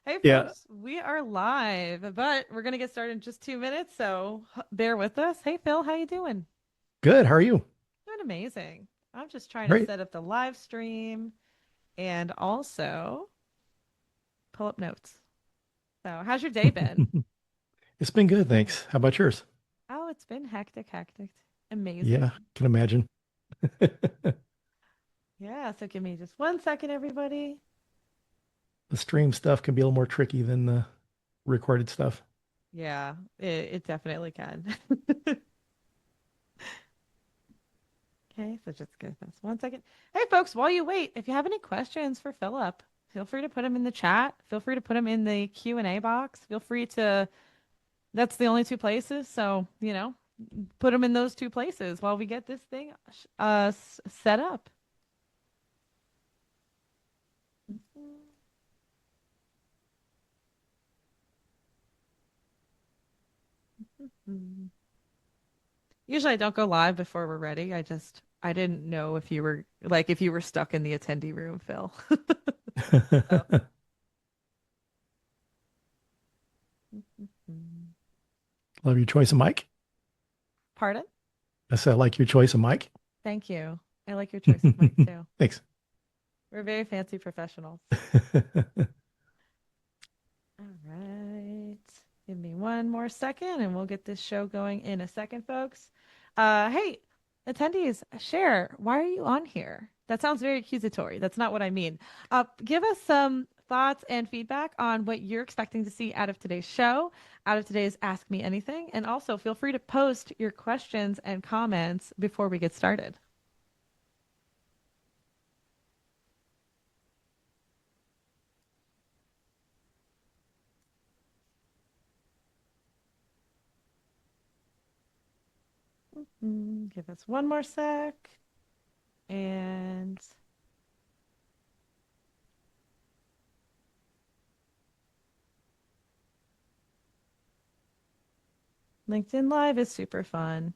Hey, Yeah, folks, we are live, but we're gonna get started in just 2 minutes, so bear with us. Hey, Phil, how you doing? good. How are you? Doing amazing. I'm just trying to Great. set up the live stream and also pull up notes. So, how's your day been? It's been good, thanks. How about yours? Oh, it's been hectic, hectic. Amazing. Yeah, can imagine. Yeah, so give me just 1 second, everybody. The stream stuff can be a little more tricky than the recorded stuff. Yeah, it definitely can. Okay, so just give us 1 second. Hey, folks, while you wait, if you have any questions for Philip, feel free to put them in the chat. Feel free to put them in the Q&A box. Feel free to, that's the only two places. So, put them in those two places while we get this thing set up. Usually I don't go live before we're ready. I didn't know if you were if you were stuck in the attendee room, Phil. So. Love your choice of mic. Pardon? I said, I like your choice of mic. Thank you. I like your choice of mic too. Thanks. We're very fancy professionals. All right. Give me one more second and we'll get this show going in a second, folks. Hey, attendees, share. Why are you on here? That sounds very accusatory. That's not what I mean. Give us some thoughts and feedback on what you're expecting to see out of today's show, out of today's Ask Me Anything. And also feel free to post your questions and comments before we get started. Give us one more sec. And LinkedIn Live is super fun.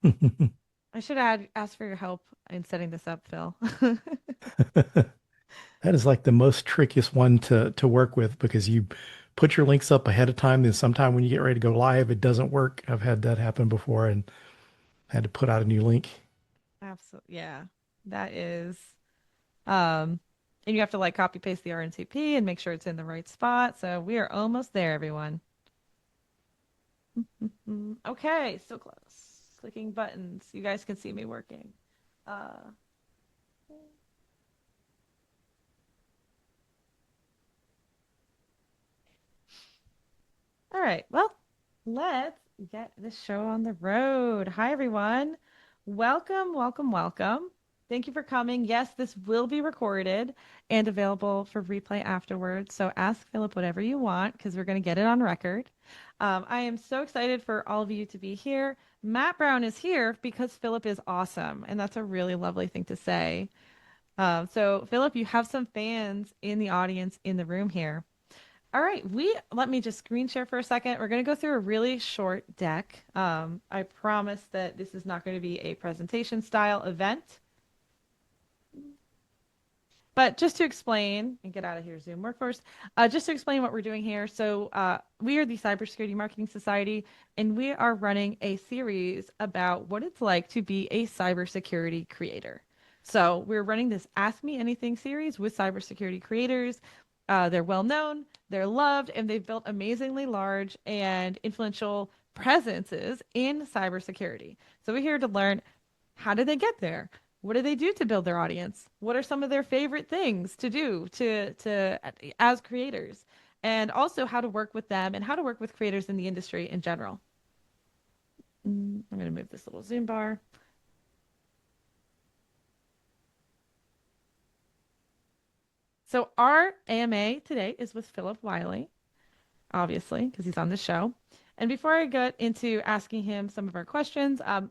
I should add ask for your help in setting this up, Phil. That is like the most trickiest one to work with because you put your links up ahead of time, then sometime when you get ready to go live, it doesn't work. I've had that happen before and had to put out a new link. Absolutely. Yeah. That is um and you have to copy paste the RNCP and make sure it's in the right spot. So we are almost there, everyone. Okay, so close. Clicking buttons. You guys can see me working. Uh all right. Well, let's get this show on the road. Hi, everyone. Welcome, welcome, welcome. Thank you for coming. Yes, this will be recorded and available for replay afterwards. So ask Philip whatever you want because we're going to get it on record. I am so excited for all of you to be here. Matt Brown is here because Philip is awesome, and that's a really lovely thing to say. So, Philip, you have some fans in the audience in the room here. All right, we let me just screen share for a second. We're going to go through a really short deck. I promise that this is not going to be a presentation style event, but just to explain and get out of here, Zoom workforce, just to explain what we're doing here. So, we are the Cybersecurity Marketing Society, and we are running a series about what it's like to be a cybersecurity creator. So, we're running this Ask Me Anything series with cybersecurity creators. They're well known, they're loved, and they've built amazingly large and influential presences in cybersecurity. So, we're here to learn how did they get there? What do they do to build their audience? What are some of their favorite things to do to as creators? And also how to work with them and how to work with creators in the industry in general. I'm going to move this little Zoom bar. So our AMA today is with Phillip Wylie, obviously, because he's on the show. And before I get into asking him some of our questions, I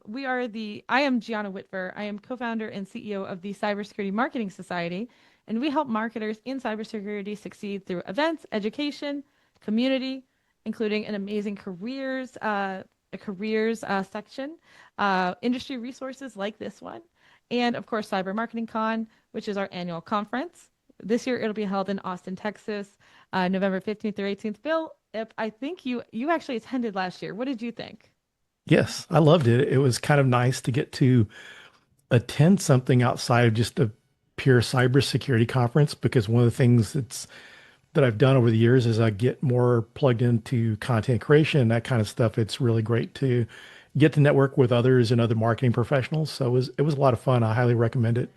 am Gianna Whitver. I am co-founder and CEO of the Cybersecurity Marketing Society, and we help marketers in cybersecurity succeed through events, education, community, including an amazing careers section, industry resources like this one, and of course, Cyber Marketing Con, which is our annual conference. This year, it'll be held in Austin, Texas. November 15th through 18th. Phil, I think you actually attended last year. What did you think? Yes, I loved it. It was kind of nice to get to attend something outside of just a pure cybersecurity conference because one of the things that I've done over the years is I get more plugged into content creation and that kind of stuff. It's really great to get to network with others and other marketing professionals. So it was a lot of fun. I highly recommend it.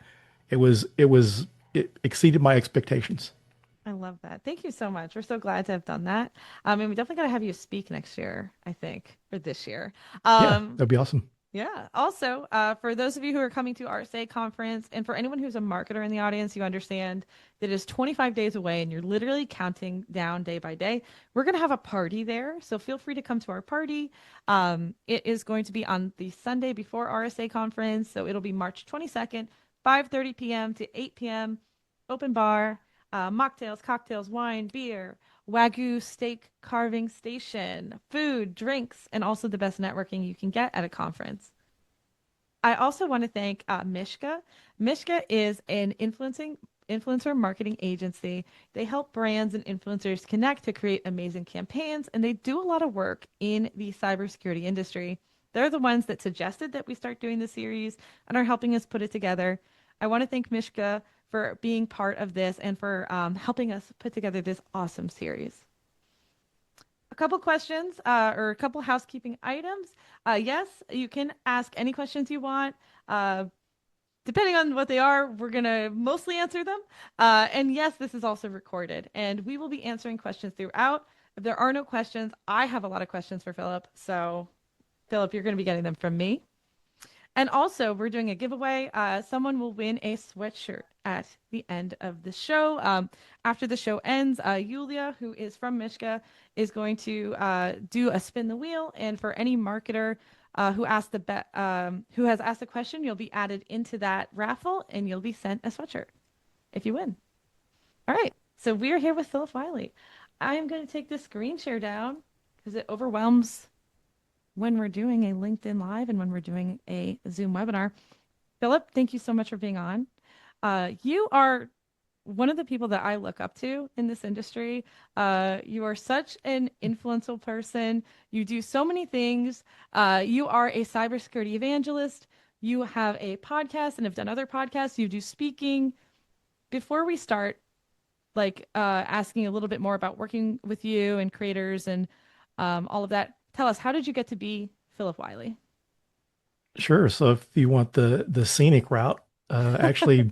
It exceeded my expectations. I love that. Thank you so much. We're so glad to have done that. And we definitely got to have you speak next year, I think, or this year. Yeah, Um, that'd be awesome. Yeah. Also, for those of you who are coming to RSA conference, and for anyone who's a marketer in the audience, you understand that it is 25 days away, and you're literally counting down day by day. We're going to have a party there, so feel free to come to our party. It is going to be on the Sunday before RSA conference, so it'll be March 22nd, 5:30 p.m. to 8 p.m. Open bar, mocktails, cocktails, wine, beer. Wagyu steak carving station, food, drinks, and also the best networking you can get at a conference. I also want to thank Mishka. Mishka is an influencer marketing agency. They help brands and influencers connect to create amazing campaigns, and they do a lot of work in the cybersecurity industry. They're the ones that suggested that we start doing the series and are helping us put it together. I want to thank Mishka for being part of this and for helping us put together this awesome series. A couple questions or a couple housekeeping items. Yes, you can ask any questions you want. Uh, Depending on what they are, we're going to mostly answer them. And yes, this is also recorded, and we will be answering questions throughout. If there are no questions, I have a lot of questions for Philip. So, Philip, you're going to be getting them from me. And also, we're doing a giveaway. Someone will win a sweatshirt at the end of the show. After the show ends, Yulia, who is from Mishka, is going to do a spin the wheel. And for any marketer who has asked a question, you'll be added into that raffle, and you'll be sent a sweatshirt if you win. All right. So we are here with Phillip Wylie. I am going to take this screen share down because it overwhelms when we're doing a LinkedIn Live and when we're doing a Zoom webinar. Philip, thank you so much for being on. You are one of the people that I look up to in this industry. You are such an influential person. You do so many things. You are a cybersecurity evangelist. You have a podcast and have done other podcasts. You do speaking. Before we start, asking a little bit more about working with you and creators and all of that, tell us, how did you get to be Phillip Wylie? Sure. So if you want the scenic route, actually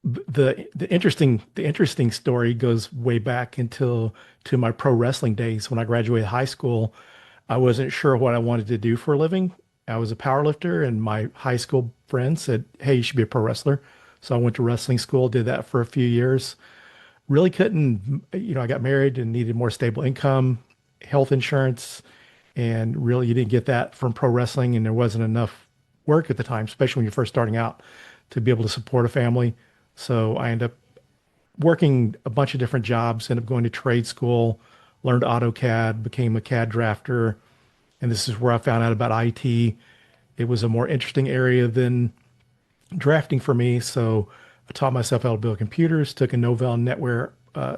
the interesting story goes way back until to my pro wrestling days. When I graduated high school, I wasn't sure what I wanted to do for a living. I was a powerlifter, and my high school friends said, "Hey, you should be a pro wrestler." So I went to wrestling school, did that for a few years. Really couldn't, I got married and needed more stable income, health insurance, and really you didn't get that from pro wrestling, and there wasn't enough work at the time, especially when you're first starting out, to be able to support a family. So I ended up working a bunch of different jobs, ended up going to trade school, learned AutoCAD, became a CAD drafter, and this is where I found out about IT. It was a more interesting area than drafting for me, so I taught myself how to build computers, took a Novell NetWare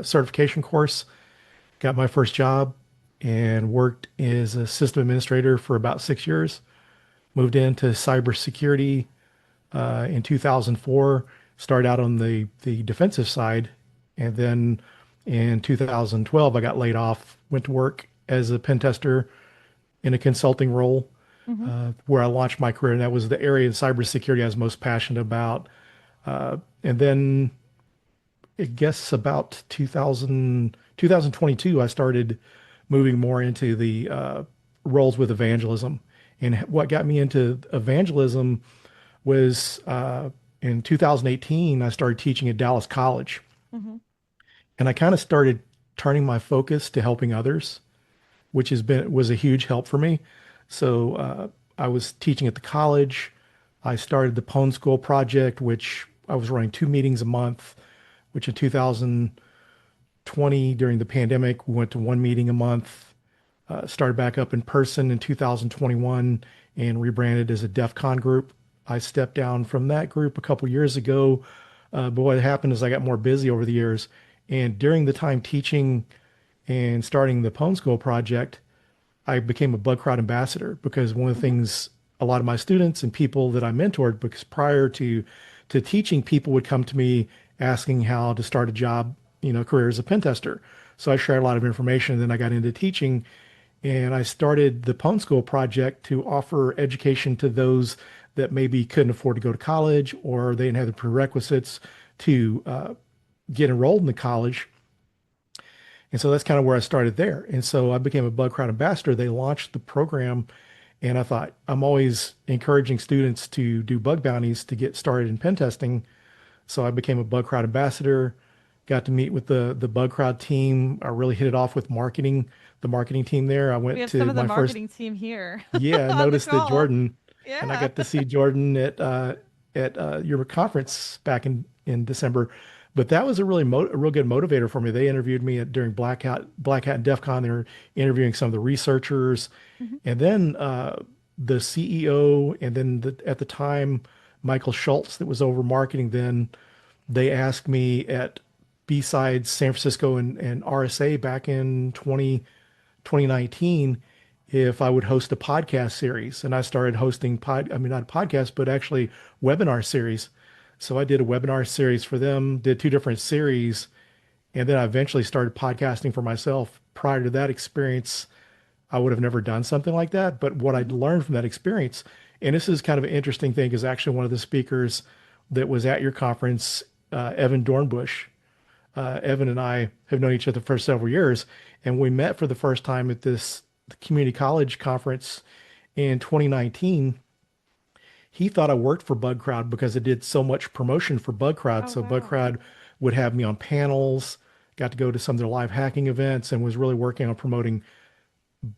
certification course, got my first job, and worked as a system administrator for about 6 years. Moved into cybersecurity in 2004. Started out on the defensive side, and then in 2012 I got laid off. Went to work as a pen tester in a consulting role, Mm-hmm. where I launched my career, and that was the area of cybersecurity I was most passionate about. And then I guess about 2022, I started moving more into the roles with evangelism. And what got me into evangelism was in 2018, I started teaching at Dallas College. Mm-hmm. And I kind of started turning my focus to helping others, which was a huge help for me. So I was teaching at the college. I started the Pwn School project, which I was running 2 meetings a month, which in 2020 during the pandemic, we went to 1 meeting a month. Started back up in person in 2021 and rebranded as a DEF CON group. I stepped down from that group a couple years ago. But what happened is I got more busy over the years, And during the time teaching and starting the Pwn School project, I became a bug crowd ambassador because one of the Hmm. things a lot of my students and people that I mentored, because prior to teaching, people would come to me asking how to start a job, career as a pen tester. So I shared a lot of information. Then I got into teaching, and I started the Pwn School project to offer education to those that maybe couldn't afford to go to college or they didn't have the prerequisites to get enrolled in the college. And so that's kind of where I started there. And so I became a Bug Crowd ambassador. They launched the program, and I thought I'm always encouraging students to do bug bounties to get started in pen testing. So I became a Bug Crowd ambassador, got to meet with the Bug Crowd team. I really hit it off with the marketing team there. I We went have some to of the my first, marketing team here yeah, I on the noticed that call. Jordan, and I Yeah. got to see Jordan at your conference back in December. But that was a real good motivator for me. They interviewed me during Black Hat and DEF CON. They were interviewing some of the researchers, Mhm. and then the CEO, and then at the time Michael Schultz, that was over marketing. Then they asked me at B-Sides San Francisco and RSA back in 2019 if I would host a podcast series. And I started hosting I mean, not a podcast, but actually webinar series. So I did a webinar series for them, did two different series, and then I eventually started podcasting for myself. Prior to that experience, I would have never done something like that. But what I'd Mhm. learned from that experience, and this is kind of an interesting thing, is actually one of the speakers that was at your conference, Evan Dornbush. Evan and I have known each other for several years, and we met for the first time at this community college conference in 2019. He thought I worked for Bug Crowd because I did so much promotion for Bug Crowd. Oh, So Bug wow. Crowd would have me on panels, got to go to some of their live hacking events, and was really working on promoting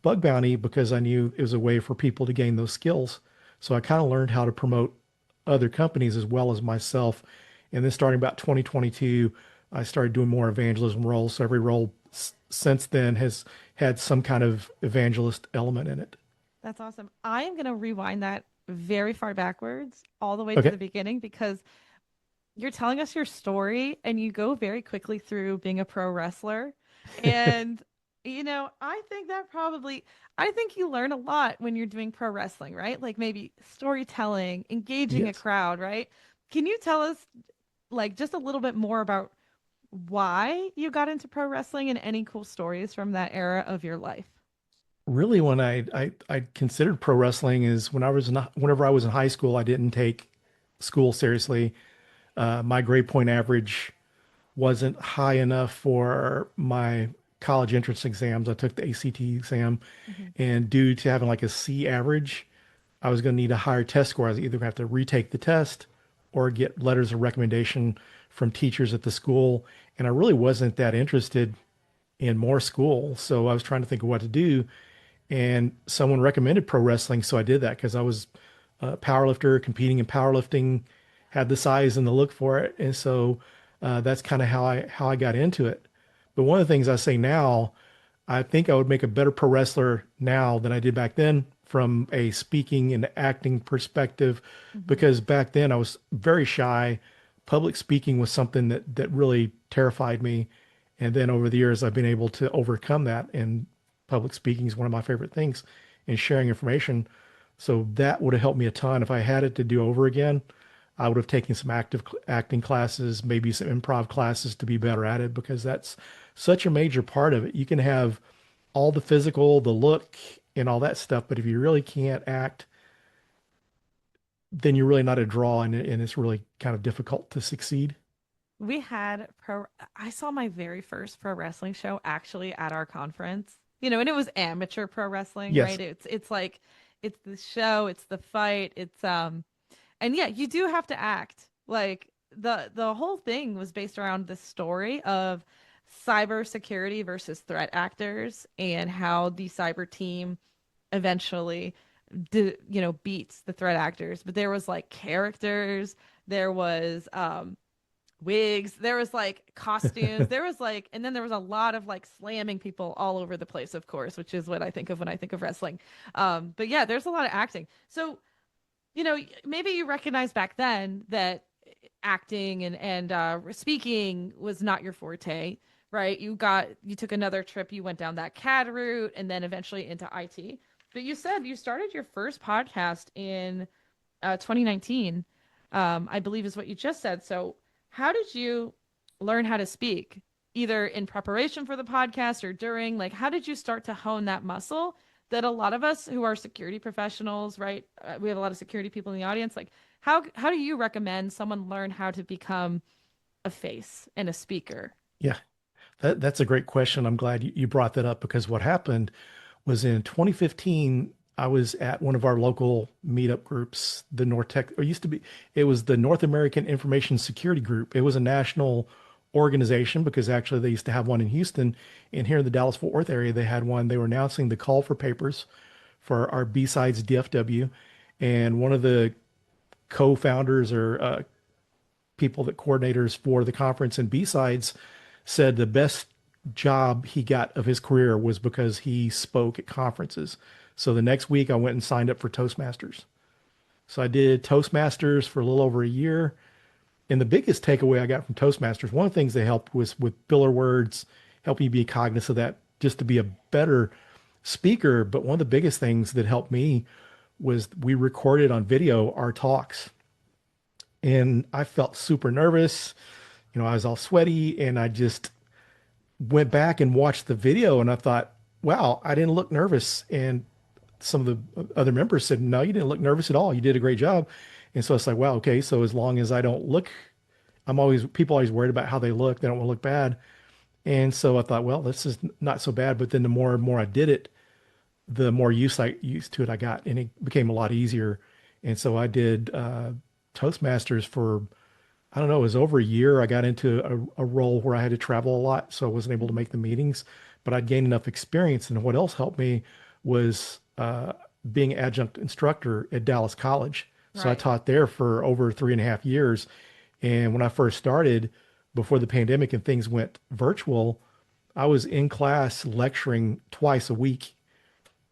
Bug Bounty because I knew it was a way for people to gain those skills. So I kind of learned how to promote other companies as well as myself. And then starting about 2022, I started doing more evangelism roles. So every role since then has had some kind of evangelist element in it. That's awesome. I am going to rewind that very far backwards, all the way to Okay. the beginning, because you're telling us your story and you go very quickly through being a pro wrestler. And, I think I think you learn a lot when you're doing pro wrestling, right? Like maybe storytelling, engaging a Yes. crowd, right? Can you tell us, like, just a little bit more about why you got into pro wrestling and any cool stories from that era of your life? Really, when I considered pro wrestling is whenever I was in high school, I didn't take school seriously. My grade point average wasn't high enough for my college entrance exams. I took the ACT exam, Mhm. and due to having like a C average, I was going to need a higher test score. I was either going to have to retake the test or get letters of recommendation from teachers at the school. And I really wasn't that interested in more school. So I was trying to think of what to do. And someone recommended pro wrestling. So I did that because I was a powerlifter competing in powerlifting, had the size and the look for it. And so that's kind of how I got into it. But one of the things I say now, I think I would make a better pro wrestler now than I did back then from a speaking and acting perspective, Mhm. because back then I was very shy. Public speaking was something that really terrified me. And then over the years, I've been able to overcome that. And public speaking is one of my favorite things and sharing information. So that would have helped me a ton. If I had it to do over again, I would have taken some active acting classes, maybe some improv classes to be better at it because that's such a major part of it. You can have all the physical, the look, and all that stuff, but if you really can't act, then you're really not a draw, and it's really kind of difficult to succeed. We had pro I saw my very first pro wrestling show actually at our conference. And it was amateur pro wrestling, right? Yes, It's like it's the show, it's the fight, and yeah, you do have to act. Like the whole thing was based around the story of cybersecurity versus threat actors and how the cyber team eventually beats the threat actors. But there was like characters, there was wigs, there was like costumes, there was like, and then there was a lot of like slamming people all over the place, of course, which is what I think of when I think of wrestling. But yeah, there's a lot of acting. So maybe you recognize back then that acting and speaking was not your forte, right? You took another trip, you went down that CAD route, and then eventually into IT. But you said you started your first podcast in 2019, I believe is what you just said. So, how did you learn how to speak, either in preparation for the podcast or during? Like, how did you start to hone that muscle that a lot of us who are security professionals, right? We have a lot of security people in the audience. Like, how do you recommend someone learn how to become a face and a speaker? Yeah, that's a great question. I'm glad you brought that up because what happened was in 2015, I was at one of our local meetup groups, the Nortec, or used to be, it was the North American Information Security Group. It was a national organization because actually they used to have one in Houston. And here in the Dallas-Fort Worth area, they had one. They were announcing the call for papers for our B-Sides DFW. And one of the co-founders or people that coordinators for the conference and B-Sides said the best job he got of his career was because he spoke at conferences. So the next week I went and signed up for Toastmasters. So I did Toastmasters for a little over a year. And the biggest takeaway I got from Toastmasters, one of the things they helped was with filler words, helping you be cognizant of that just to be a better speaker. But one of the biggest things that helped me was we recorded on video our talks. And I felt super nervous. I was all sweaty and I just went back and watched the video and I thought, wow, I didn't look nervous. And some of the other members said, no, you didn't look nervous at all. You did a great job. And so it's like, wow, okay. So as long as I don't look, people always worried about how they look. They don't want to look bad. And so I thought, well, this is not so bad. But then the more and more I did it, the more used to it I got, and it became a lot easier. And so I did Toastmasters for, I don't know, it was over a year. I got into a role where I had to travel a lot, so I wasn't able to make the meetings, but I'd gained enough experience. And what else helped me was being adjunct instructor at Dallas College. So I Right. taught there for over 3.5 years. And when I first started, before the pandemic and things went virtual, I was in class lecturing twice a week.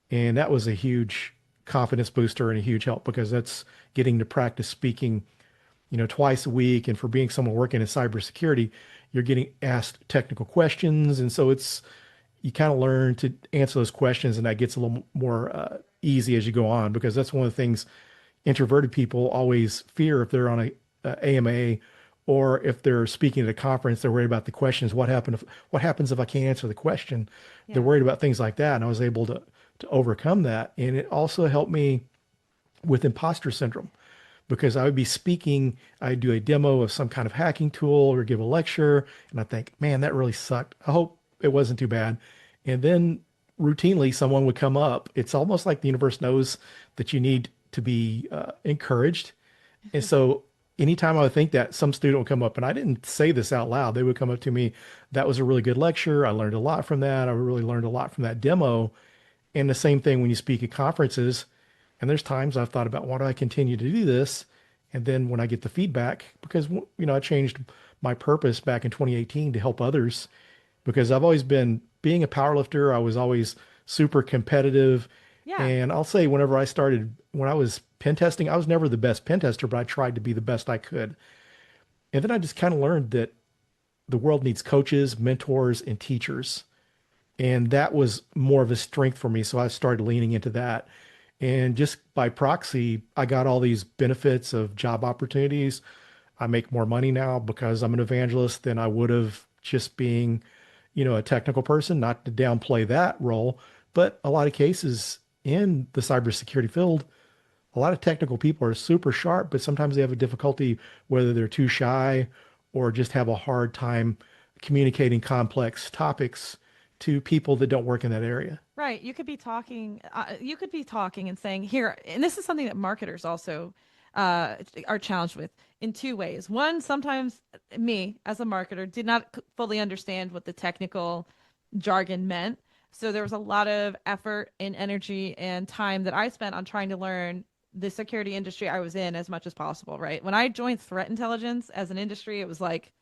And that was a huge confidence booster and a huge help because that's getting to practice speaking twice a week. And for being someone working in cybersecurity, you're getting asked technical questions. And so you kind of learn to answer those questions and that gets a little more easy as you go on, because that's one of the things introverted people always fear if they're on a AMA or if they're speaking at a conference, they're worried about the questions. What happens if I can't answer the question? They're Yeah. worried about things like that. And I was able to overcome that. And it also helped me with imposter syndrome because I would be speaking, I'd do a demo of some kind of hacking tool or give a lecture, and I think, man, that really sucked. I hope it wasn't too bad. And then routinely someone would come up. It's almost like the universe knows that you need to be encouraged. And so anytime I would think that, some student would come up, and I didn't say this out loud, they would come up to me, that was a really good lecture. I learned a lot from that. I really learned a lot from that demo. And the same thing when you speak at conferences. And there's times I've thought about, why do I continue to do this? And then when I get the feedback, because I changed my purpose back in 2018 to help others, because I've always been being a powerlifter. I was always super competitive. Yeah. And I'll say whenever I started, when I was pen testing, I was never the best pen tester, but I tried to be the best I could. And then I just kind of learned that the world needs coaches, mentors, and teachers. And that was more of a strength for me. So I started leaning into that. And just by proxy, I got all these benefits of job opportunities. I make more money now because I'm an evangelist than I would have just being, a technical person, not to downplay that role. But a lot of cases in the cybersecurity field, a lot of technical people are super sharp, but sometimes they have a difficulty, whether they're too shy or just have a hard time communicating complex topics to people that don't work in that area. Right. You could be talking and saying here, and this is something that marketers also are challenged with in two ways. One, sometimes me as a marketer did not fully understand what the technical jargon meant. So there was a lot of effort and energy and time that I spent on trying to learn the security industry I was in as much as possible, right? When I joined threat intelligence as an industry, it was like,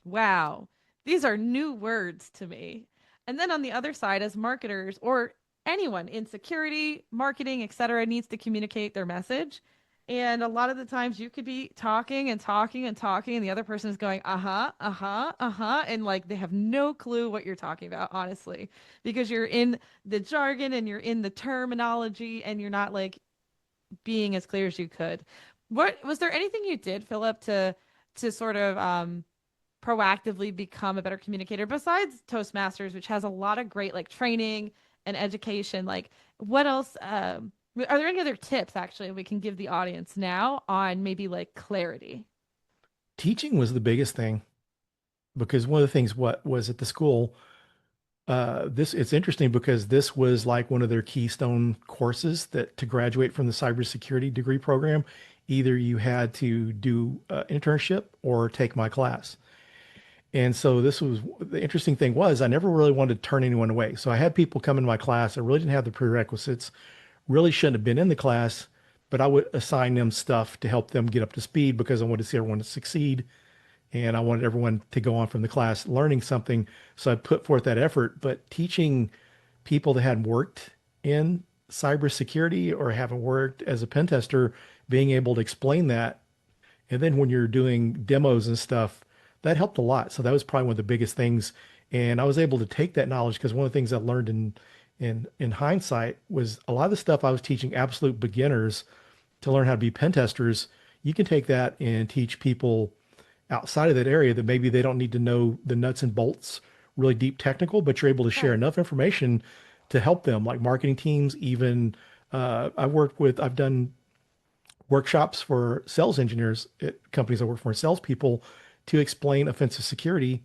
wow, these are new words to me. And then on the other side, as marketers or anyone in security, marketing, etc., needs to communicate their message. And a lot of the times you could be talking and talking and talking, and the other person is going, uh-huh, uh-huh, uh-huh. And like they have no clue what you're talking about, honestly, because you're in the jargon and you're in the terminology and you're not like being as clear as you could. What was there anything you did, Philip, to sort of proactively become a better communicator besides Toastmasters, which has a lot of great like training and education? Like, what else? Are there any other tips actually we can give the audience now on maybe like clarity? Teaching was the biggest thing because one of the things what was at the school, this it's interesting because this was like one of their keystone courses that to graduate from the cybersecurity degree program, either you had to do an internship or take my class. And so this was the interesting thing was I never really wanted to turn anyone away. So I had people come in my class that really didn't have the prerequisites, really shouldn't have been in the class, but I would assign them stuff to help them get up to speed because I wanted to see everyone to succeed and I wanted everyone to go on from the class learning something. So I put forth that effort, but teaching people that hadn't worked in cybersecurity or haven't worked as a pen tester, being able to explain that. And then when you're doing demos and stuff, that helped a lot. So that was probably one of the biggest things. And I was able to take that knowledge because one of the things I learned in hindsight was a lot of the stuff I was teaching absolute beginners to learn how to be pen testers. You can take that and teach people outside of that area that maybe they don't need to know the nuts and bolts, really deep technical, but you're able to share Right. enough information to help them, like marketing teams, even I've done workshops for sales engineers at companies I work for, and salespeople to explain offensive security.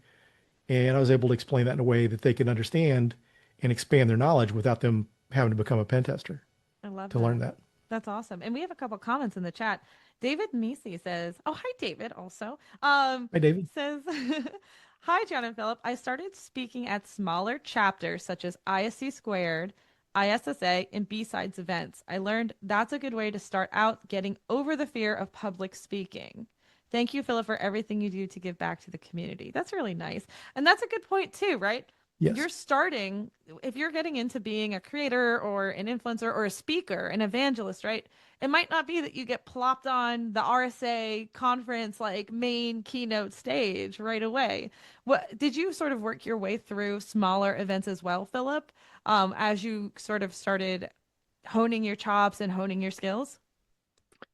And I was able to explain that in a way that they can understand and expand their knowledge without them having to become a pen tester I love to learn that. that. That's awesome. And we have a couple comments in the chat. David Meesey says, "Oh, hi, David." Also, Hi, David. says, "Hi, John and Philip. I started speaking at smaller chapters such as ISC Squared, ISSA, and B-Sides events. I learned that's a good way to start out getting over the fear of public speaking. Thank you, Philip, for everything you do to give back to the community." That's really nice, and that's a good point too, right? You're Yes. starting, if you're getting into being a creator or an influencer or a speaker, an evangelist, right? It might not be that you get plopped on the RSA conference like main keynote stage right away. What did you sort of work your way through smaller events as well, Philip, as you sort of started honing your chops and honing your skills?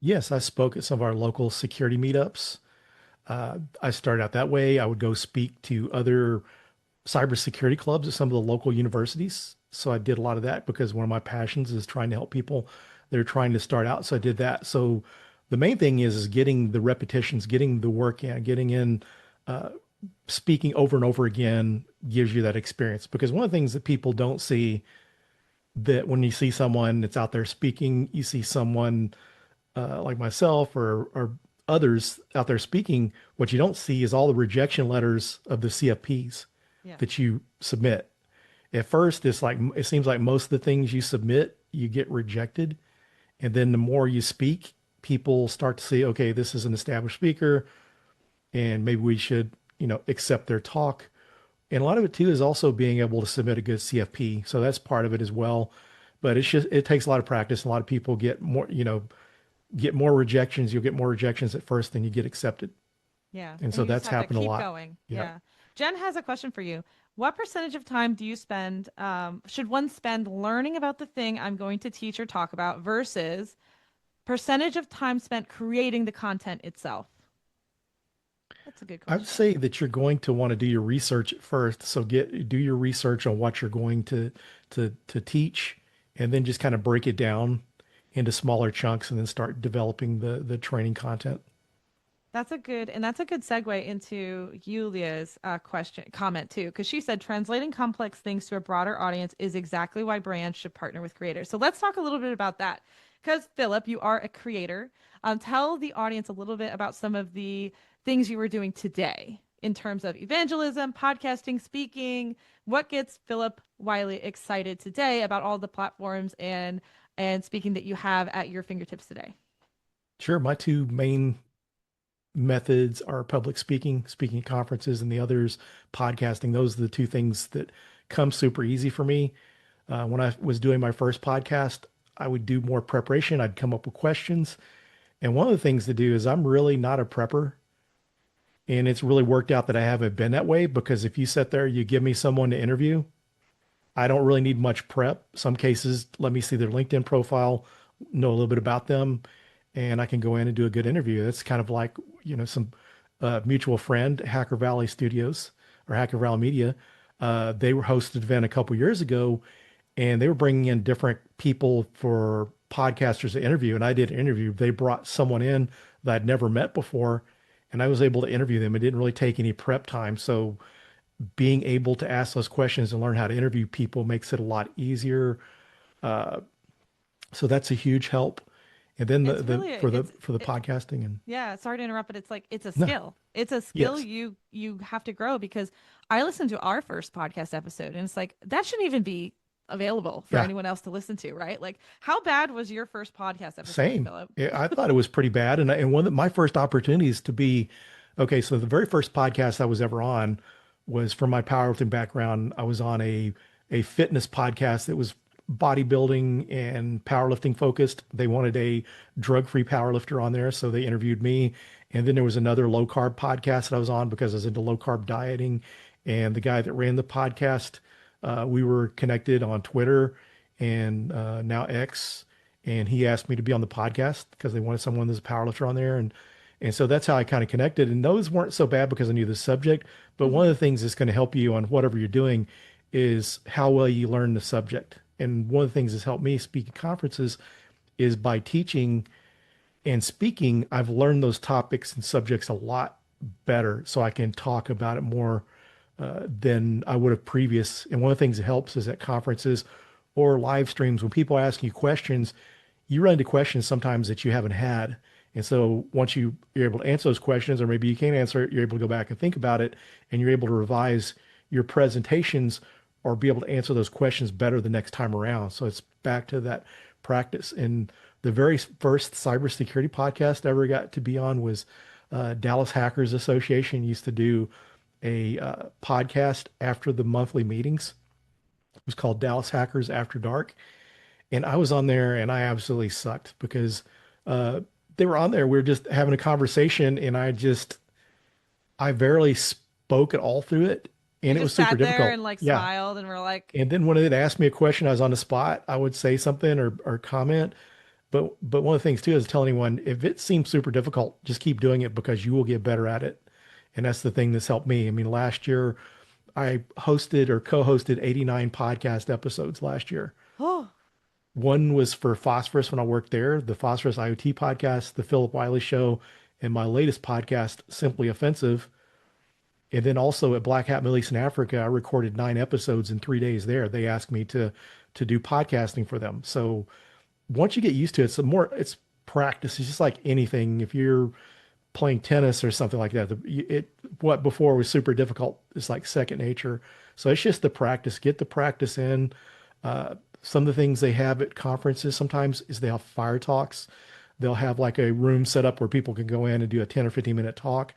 Yes, I spoke at some of our local security meetups. I started out that way. I would go speak to other cybersecurity clubs at some of the local universities. So I did a lot of that because one of my passions is trying to help people that are trying to start out. So I did that. So the main thing is getting the repetitions, getting the work in, getting in, uh, speaking over and over again gives you that experience. Because one of the things that people don't see that when you see someone that's out there speaking, you see someone like myself or others out there speaking, what you don't see is all the rejection letters of the CFPs Yeah. that you submit. At first, it's like it seems like most of the things you submit, you get rejected. And then the more you speak, people start to see, okay, this is an established speaker, and maybe we should, accept their talk. And a lot of it too is also being able to submit a good CFP. So that's part of it as well. But it takes a lot of practice. A lot of people get more rejections. You'll get more rejections at first than you get accepted. Yeah. And And so you just that's have to happened a keep lot. going. Yeah. Yeah. Jen has a question for you. What percentage of time do you spend, should one spend learning about the thing I'm going to teach or talk about versus percentage of time spent creating the content itself? That's a good I would question. say that you're going to want to do your research at first. So do your research on what you're going to teach and then just kind of break it down into smaller chunks and then start developing the training content. That's a good segue into Yulia's comment too, because she said translating complex things to a broader audience is exactly why brands should partner with creators. So let's talk a little bit about that. Because Philip, you are a creator. Tell the audience a little bit about some of the things you were doing today in terms of evangelism, podcasting, speaking. What gets Philip Wylie excited today about all the platforms and speaking that you have at your fingertips today? Sure, my two main methods are public speaking, speaking at conferences, and the others podcasting. Those are the two things that come super easy for me. When I was doing my first podcast, I would do more preparation. I'd come up with questions, And one of the things to do is I'm really not a prepper. And it's really worked out that I haven't been that way because if you sit there, you give me someone to interview, I don't really need much prep. Some cases, let me see their LinkedIn profile, know a little bit about them, and I can go in and do a good interview. That's kind of like, some mutual friend, Hacker Valley Studios or Hacker Valley Media. They were hosted an event a couple years ago, and they were bringing in different people for podcasters to interview. And I did an interview. They brought someone in that I'd never met before, and I was able to interview them. It didn't really take any prep time. So being able to ask those questions and learn how to interview people makes it a lot easier. Uh, so that's a huge help. And then It's the really for the it's for the it, podcasting and yeah, sorry to interrupt, but it's like it's a no, skill. It's a skill yes, you have to grow because I listened to our first podcast episode and it's like that shouldn't even be available for yeah, anyone else to listen to, right? Like how bad was your first podcast episode, same. Philip? Yeah, I thought it was pretty bad. And one of my first opportunities to be okay. So the very first podcast I was ever on was from my powerlifting background. I was on a fitness podcast that was bodybuilding and powerlifting focused. They wanted a drug-free powerlifter on there, so they interviewed me. And then there was another low carb podcast that I was on because I was into low carb dieting. And the guy that ran the podcast, we were connected on Twitter and now X. And he asked me to be on the podcast because they wanted someone that's a powerlifter on there. And so that's how I kind of connected. And those weren't so bad because I knew the subject. But one of Mm-hmm. the things that's going to help you on whatever you're doing is how well you learn the subject. And one of the things that's helped me speak at conferences is by teaching and speaking, I've learned those topics and subjects a lot better so I can talk about it more than I would have previous. And one of the things that helps is at conferences or live streams, when people ask you questions, you run into questions sometimes that you haven't had. And so once you're able to answer those questions, or maybe you can't answer it, you're able to go back and think about it, and you're able to revise your presentations or be able to answer those questions better the next time around. So it's back to that practice. And the very first cybersecurity podcast I ever got to be on was Dallas Hackers Association used to do a podcast after the monthly meetings. It was called Dallas Hackers After Dark. And I was on there and I absolutely sucked because uh, they were on there. We were just having a conversation and I barely spoke at all through it. You And it was just super sat there difficult. and like Yeah. smiled and were like, And then when they'd ask me a question, I was on the spot, I would say something or comment. But one of the things too is tell anyone if it seems super difficult, just keep doing it because you will get better at it. And that's the thing that's helped me. I mean, last year I hosted or co-hosted 89 podcast episodes last year. "Oh, One was for Phosphorus when I worked there, the Phosphorus IoT podcast, the Phillip Wylie show, and my latest podcast, Simply Offensive. And then also at Black Hat Middle East and Africa, I recorded 9 episodes in 3 days there. They asked me to do podcasting for them. So once you get used to it, it's practice. It's just like anything. If you're playing tennis or something like that, what before was super difficult is like second nature. So it's just the practice. Get the practice in. Some of the things they have at conferences sometimes is they have fire talks. They'll have like a room set up where people can go in and do a 10 or 15-minute talk.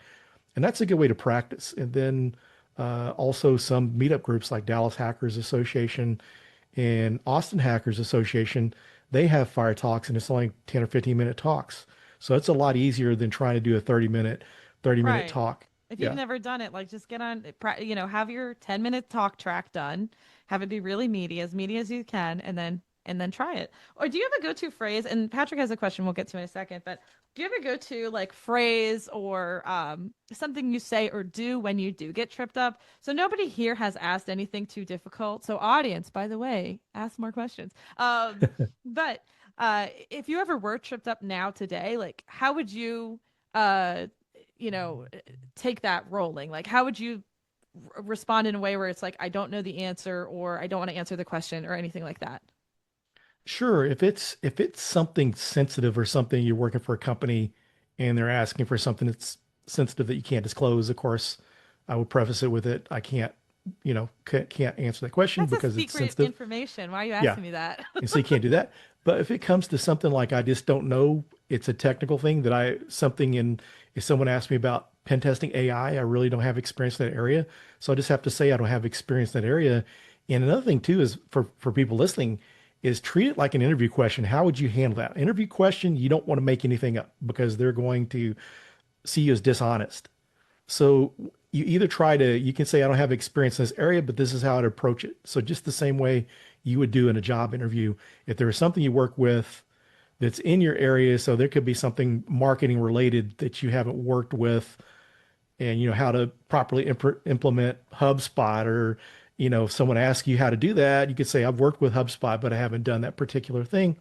And that's a good way to practice. And then also some meetup groups like Dallas Hackers Association and Austin Hackers Association, they have fire talks and it's only 10 or 15-minute talks. So it's a lot easier than trying to do a 30-minute right." talk. If you've Yeah. never done it, like just get on, have your 10-minute talk track done, have it be really meaty as you can, and then try it. Or do you have a go-to phrase? And Patrick has a question we'll get to in a second, but do you have a go-to like phrase or something you say or do when you do get tripped up? So nobody here has asked anything too difficult. So audience, by the way, ask more questions. But if you ever were tripped up now today, like how would you uh you know take that rolling? Like how would you respond in a way where it's like I don't know the answer or I don't want to answer the question or anything like that? Sure. If it's something sensitive or something you're working for a company and they're asking for something that's sensitive that you can't disclose, of course, I would preface it with it. I can't, can't answer that question That's a because it's secret sensitive. information. Why are you Yeah. asking me that? And so you can't do that. But if it comes to something like I just don't know, it's a technical thing that something in, if someone asks me about pen testing AI, I really don't have experience in that area. So I just have to say I don't have experience in that area. And another thing too is for people listening, is treat it like an interview question. How would you handle that? Interview question, you don't want to make anything up because they're going to see you as dishonest. So you either try to, you can say, I don't have experience in this area, but this is how I'd approach it. So just the same way you would do in a job interview. If there is something you work with that's in your area, so there could be something marketing related that you haven't worked with, and how to properly implement HubSpot, or if someone asks you how to do that, you could say, I've worked with HubSpot, but I haven't done that particular thing.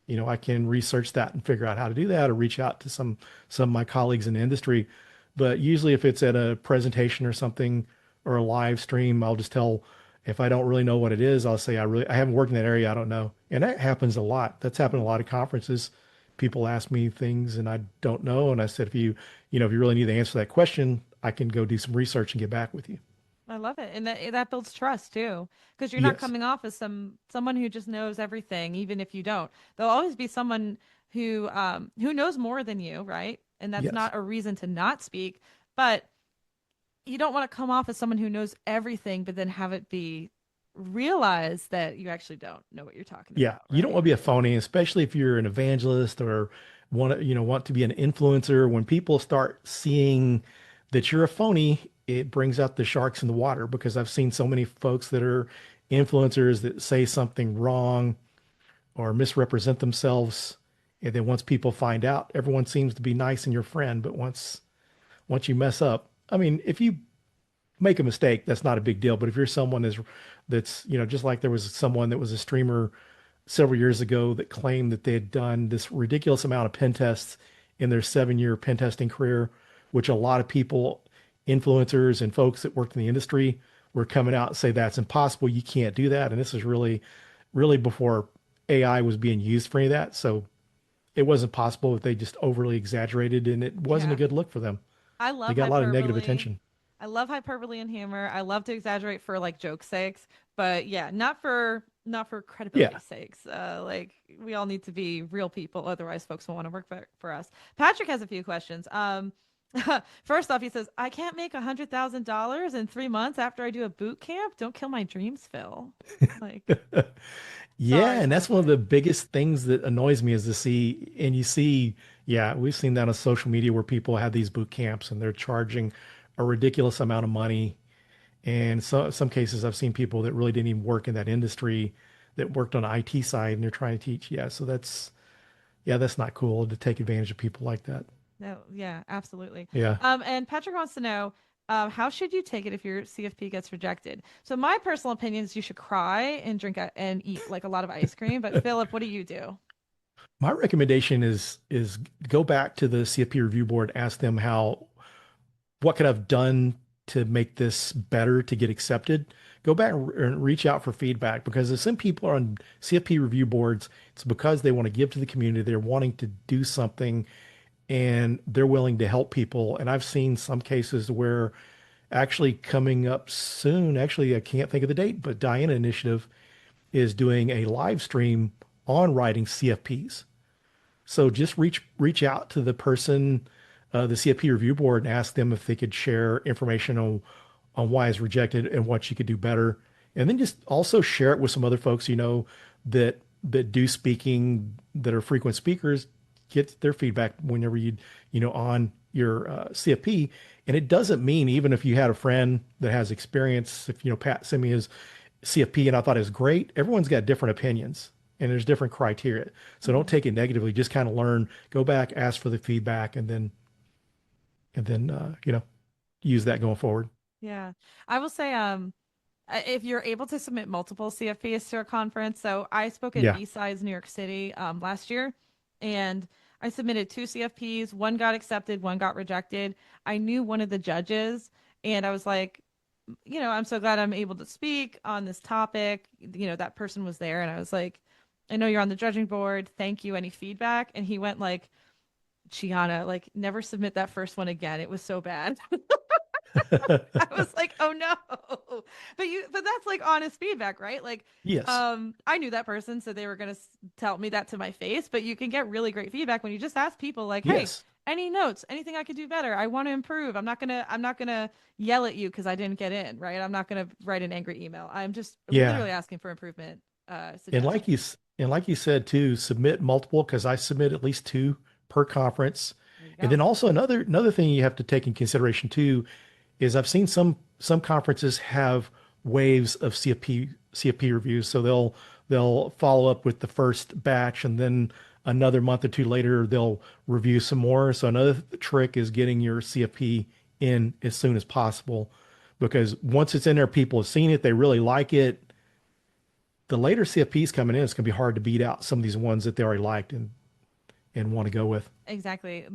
I can research that and figure out how to do that, or reach out to some of my colleagues in the industry. But usually if it's at a presentation or something, or a live stream, I'll just tell, if I don't really know what it is, I'll say, I haven't worked in that area. I don't know. And that happens a lot. That's happened at a lot of conferences. People ask me things and I don't know. And I said, if you really need the answer to that question, I can go do some research and get back with you. I love it. And that builds trust too, because you're not Yes. coming off as someone who just knows everything, even if you don't. There'll always be someone who knows more than you, right? And that's Yes. not a reason to not speak, but you don't want to come off as someone who knows everything, but then have it be realize that you actually don't know what you're talking Yeah. about, You don't right? want to be a phony, especially if you're an evangelist or want to be an influencer. When people start seeing that you're a phony, it brings out the sharks in the water, because I've seen so many folks that are influencers that say something wrong or misrepresent themselves. And then once people find out, everyone seems to be nice and your friend. But once you mess up, I mean, if you make a mistake, that's not a big deal. But if you're someone that's, just like there was someone that was a streamer several years ago that claimed that they had done this ridiculous amount of pen tests in their 7-year pen testing career, which a lot of people, influencers and folks that worked in the industry, were coming out and say that's impossible. You can't do that. And this is really, really before AI was being used for any of that. So it wasn't possible, if they just overly exaggerated, and it wasn't a Yeah. good look for them. I They love got a lot of negative hyperbole. attention. I love hyperbole and humor. I love to exaggerate for like joke's sakes, but yeah, not for Yeah. credibility's sakes. Like we all need to be real people, otherwise folks won't want to work for us. Patrick has a few questions. First off, he says, "I can't make $100,000 in 3 months after I do a boot camp. Don't kill my dreams, Phil." Like, Yeah, sorry, and that's one of Patrick. the biggest things that annoys me, is to see, and you see, yeah, we've seen that on social media where people have these boot camps and they're charging a ridiculous amount of money. And so some cases I've seen people that really didn't even work in that industry, that worked on the IT side, and they're trying to teach. Yeah, so that's not cool to take advantage of people like that. No, yeah, absolutely. Yeah. And Patrick wants to know, how should you take it if your CFP gets rejected? So my personal opinion is you should cry and and eat like a lot of ice cream. But Philip, what do you do? My recommendation is go back to the CFP review board, ask them what could I've done to make this better to get accepted. Go back and reach out for feedback, because if some people are on CFP review boards, it's because they want to give to the community. They're wanting to do something, and they're willing to help people. And I've seen some cases where, actually coming up soon, actually, I can't think of the date, but Diana Initiative is doing a live stream on writing CFPs. So just reach out to the person, the CFP review board, and ask them if they could share information on why it's rejected and what you could do better. And then just also share it with some other folks that do speaking, that are frequent speakers. Get their feedback whenever on your CFP. And it doesn't mean, even if you had a friend that has experience, if Pat sent me his CFP and I thought it was great, everyone's got different opinions and there's different criteria. So don't Hmm. take it negatively. Just kind of learn, go back, ask for the feedback, and then use that going forward. Yeah, I will say, if you're able to submit multiple CFPs to a conference, so I spoke at Yeah. B-Sides New York City last year, and I submitted two CFPs. One got accepted, one got rejected. I knew one of the judges, and I was like, I'm so glad I'm able to speak on this topic. That person was there, and I was like, I know you're on the judging board. Thank you. Any feedback? And he went like, Gianna, like, never submit that first one again. It was so bad. I was like, oh no. But that's like honest feedback, right? Like, Yes. I knew that person, so they were gonna tell me that to my face, but you can get really great feedback when you just ask people like, hey, Yes. any notes, anything I could do better? I want to improve. I'm not gonna yell at you because I didn't get in, right? I'm not gonna write an angry email. I'm just Yeah. literally asking for improvement. And suggestions. like you said too, submit multiple because I submit at least two per conference. There you And go. then also another thing you have to take in consideration too is I've seen some conferences have waves of CFP reviews. So they'll follow up with the first batch and then another month or two later they'll review some more. So another trick is getting your CFP in as soon as possible because once it's in there, people have seen it, they really like it. The later CFPs coming in, it's going to be hard to beat out some of these ones that they already liked and want to go with. Exactly.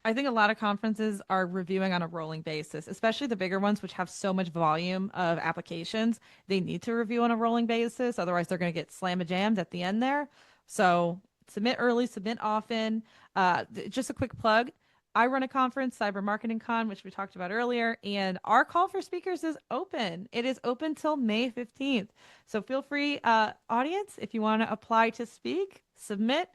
I think a lot of conferences are reviewing on a rolling basis, especially the bigger ones, which have so much volume of applications. They need to review on a rolling basis. Otherwise, they're going to get slamma-jammed at the end there. So submit early, submit often. Just a quick plug. I run a conference, Cyber Marketing Con, which we talked about earlier, and our call for speakers is open. It is open till May 15th. So feel free, audience, if you want to apply to speak, submit.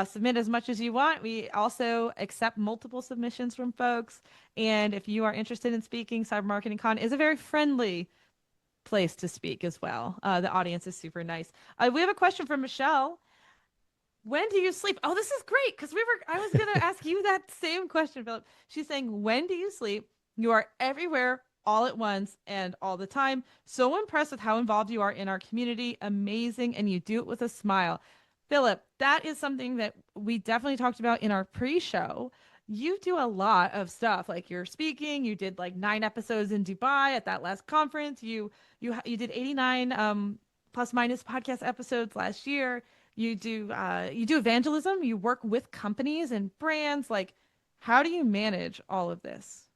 Submit as much as you want. We also accept multiple submissions from folks. And if you are interested in speaking, Cyber Marketing Con is a very friendly place to speak as well. The audience is super nice. We have a question from Michelle. When do you sleep? Oh, this is great because I was gonna ask you that same question, Philip. She's saying, when do you sleep? You are everywhere all at once and all the time. So impressed with how involved you are in our community. Amazing. And you do it with a smile. Philip, that is something that we definitely talked about in our pre-show. You do a lot of stuff. Like you're speaking, you did like 9 episodes in Dubai at that last conference. You did 89 plus minus podcast episodes last year. You do evangelism, you work with companies and brands. Like, how do you manage all of this?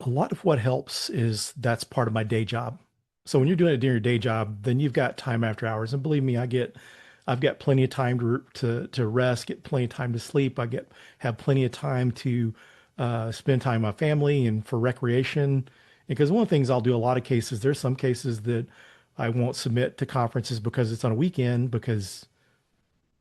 A lot of what helps is that's part of my day job. So when you're doing it during your day job, then you've got time after hours. And believe me, I've got plenty of time to rest, get plenty of time to sleep. Have plenty of time to spend time with my family and for recreation. Because one of the things I'll do a lot of cases, there's some cases that I won't submit to conferences because it's on a weekend because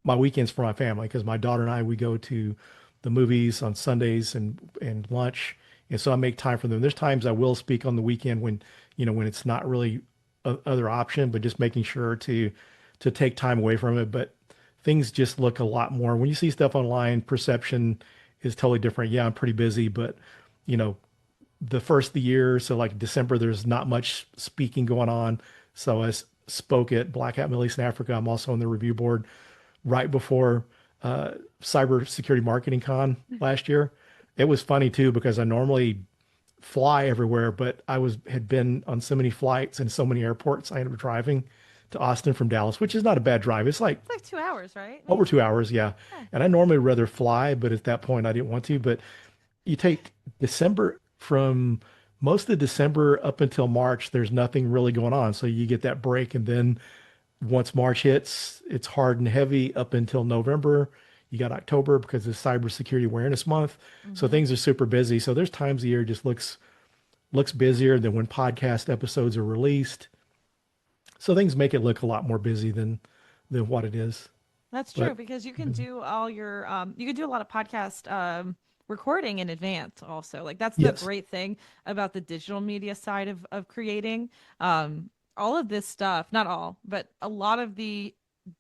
my weekends for my family because my daughter and I we go to the movies on Sundays and lunch, and so I make time for them. There's times I will speak on the weekend when when it's not really a other option, but just making sure to take time away from it. But things just look a lot more when you see stuff online. Perception is totally different. Yeah, I'm pretty busy, but you know the first of the year, so like December, there's not much speaking going on. So spoke at Black Hat Middle East and Africa. I'm also on the review board right before Cybersecurity Marketing Con last year. It was funny too because I normally fly everywhere, but had been on so many flights and so many airports. I ended up driving to Austin from Dallas, which is not a bad drive. It's like It's like 2 hours, right? over Maybe. 2 hours, yeah. Yeah. And I normally rather fly, but at that point I didn't want to. But you take December from most of December up until March, there's nothing really going on. So you get that break, and then once March hits, it's hard and heavy up until November. You got October because it's Cybersecurity Awareness Month. So Mm-hmm. things are super busy. So there's times the year just looks busier than when podcast episodes are released. So things make it look a lot more busy than what it is. That's true But because you can busy. do all your you can do a lot of podcast recording in advance also. Like that's the Yes. great thing about the digital media side of creating. All of this stuff, not all, but a lot of the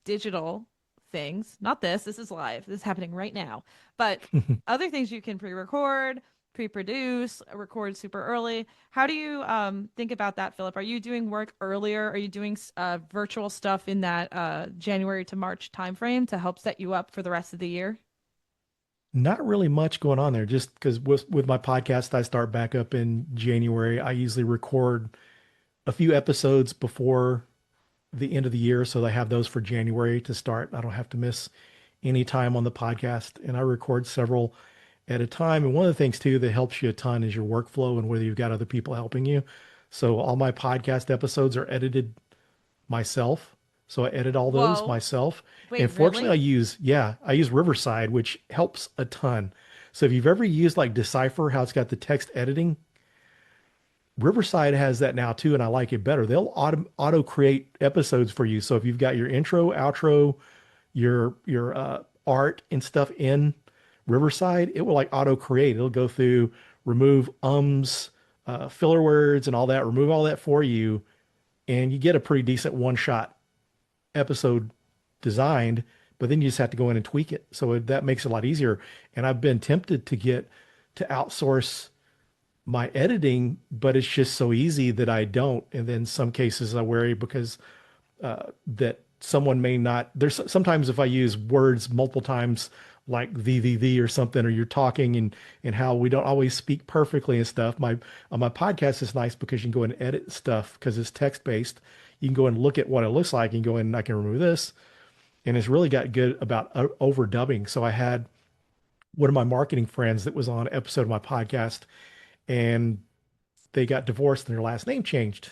digital things, not this is live. This is happening right now. But other things you can pre-record, pre-produce, record super early. How do you think about that, Philip? Are you doing work earlier? Are you doing virtual stuff in that January to March timeframe to help set you up for the rest of the year? Not really much going on there, just because with my podcast, I start back up in January. I usually record a few episodes before the end of the year, so I have those for January to start. I don't have to miss any time on the podcast, and I record several at a time. And one of the things too that helps you a ton is your workflow and whether you've got other people helping you. So all my podcast episodes are edited myself. So I edit all those Whoa. myself. Wait, And fortunately, really? I use Riverside, which helps a ton. So if you've ever used like Decipher, how it's got the text editing, Riverside has that now too, and I like it better. They'll auto create episodes for you. So if you've got your intro, outro, your art and stuff in Riverside, it will like auto create. It'll go through, remove filler words and all that, remove all that for you, and you get a pretty decent one shot episode designed, but then you just have to go in and tweak it. So that makes it a lot easier. And I've been tempted to get to outsource my editing, but it's just so easy that I don't. And then some cases I worry because that someone may not. There's sometimes if I use words multiple times, like the or something, or you're talking and how we don't always speak perfectly and stuff. My on my podcast is nice because you can go and edit stuff because it's text based. You can go and look at what it looks like and go in and I can remove this. And it's really got good about overdubbing. So I had one of my marketing friends that was on an episode of my podcast and they got divorced and their last name changed.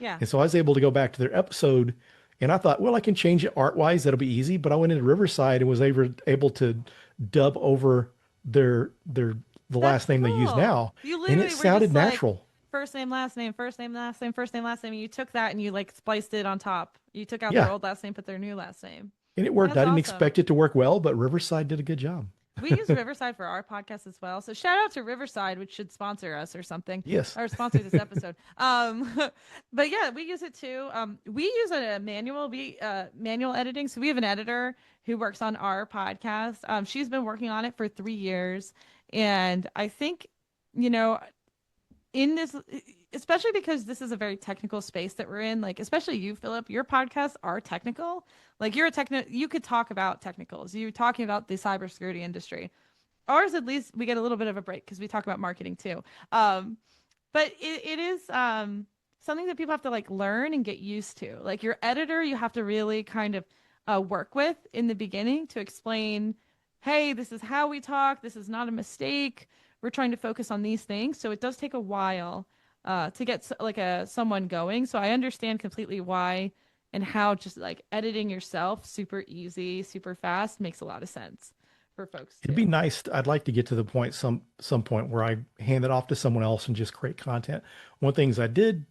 Yeah. And so I was able to go back to their episode and I thought, well, I can change it art wise. That'll be easy. But I went into Riverside and was able to dub over the That's last name they use cool. now. You And it literally were sounded just like natural. first name, last name, first name, last name, first name, last name. And you took that and you like spliced it on top. You took out their Yeah. old last name, put their new last name. And it worked. That's I didn't awesome. expect it to work well, but Riverside did a good job. We use Riverside for our podcast as well. So shout out to Riverside, which should sponsor us or something, Yes. or sponsor this episode. But yeah, we use it too. We use a manual editing. So we have an editor who works on our podcast. She's been working on it for 3 years, and I think, you know, in this, especially because this is a very technical space that we're in, like especially you, Philip, your podcasts are technical. Like you're a you could talk about technicals. You're talking about the cybersecurity industry. Ours, at least, we get a little bit of a break because we talk about marketing too. But it is something that people have to like learn and get used to. Like your editor, you have to really kind of work with in the beginning to explain, hey, this is how we talk. This is not a mistake. We're trying to focus on these things. So it does take a while to get like someone going. So I understand completely why and how just like editing yourself super easy, super fast makes a lot of sense for folks It'd too. be nice. I'd like to get to the point some point where I hand it off to someone else and just create content. One of the things I did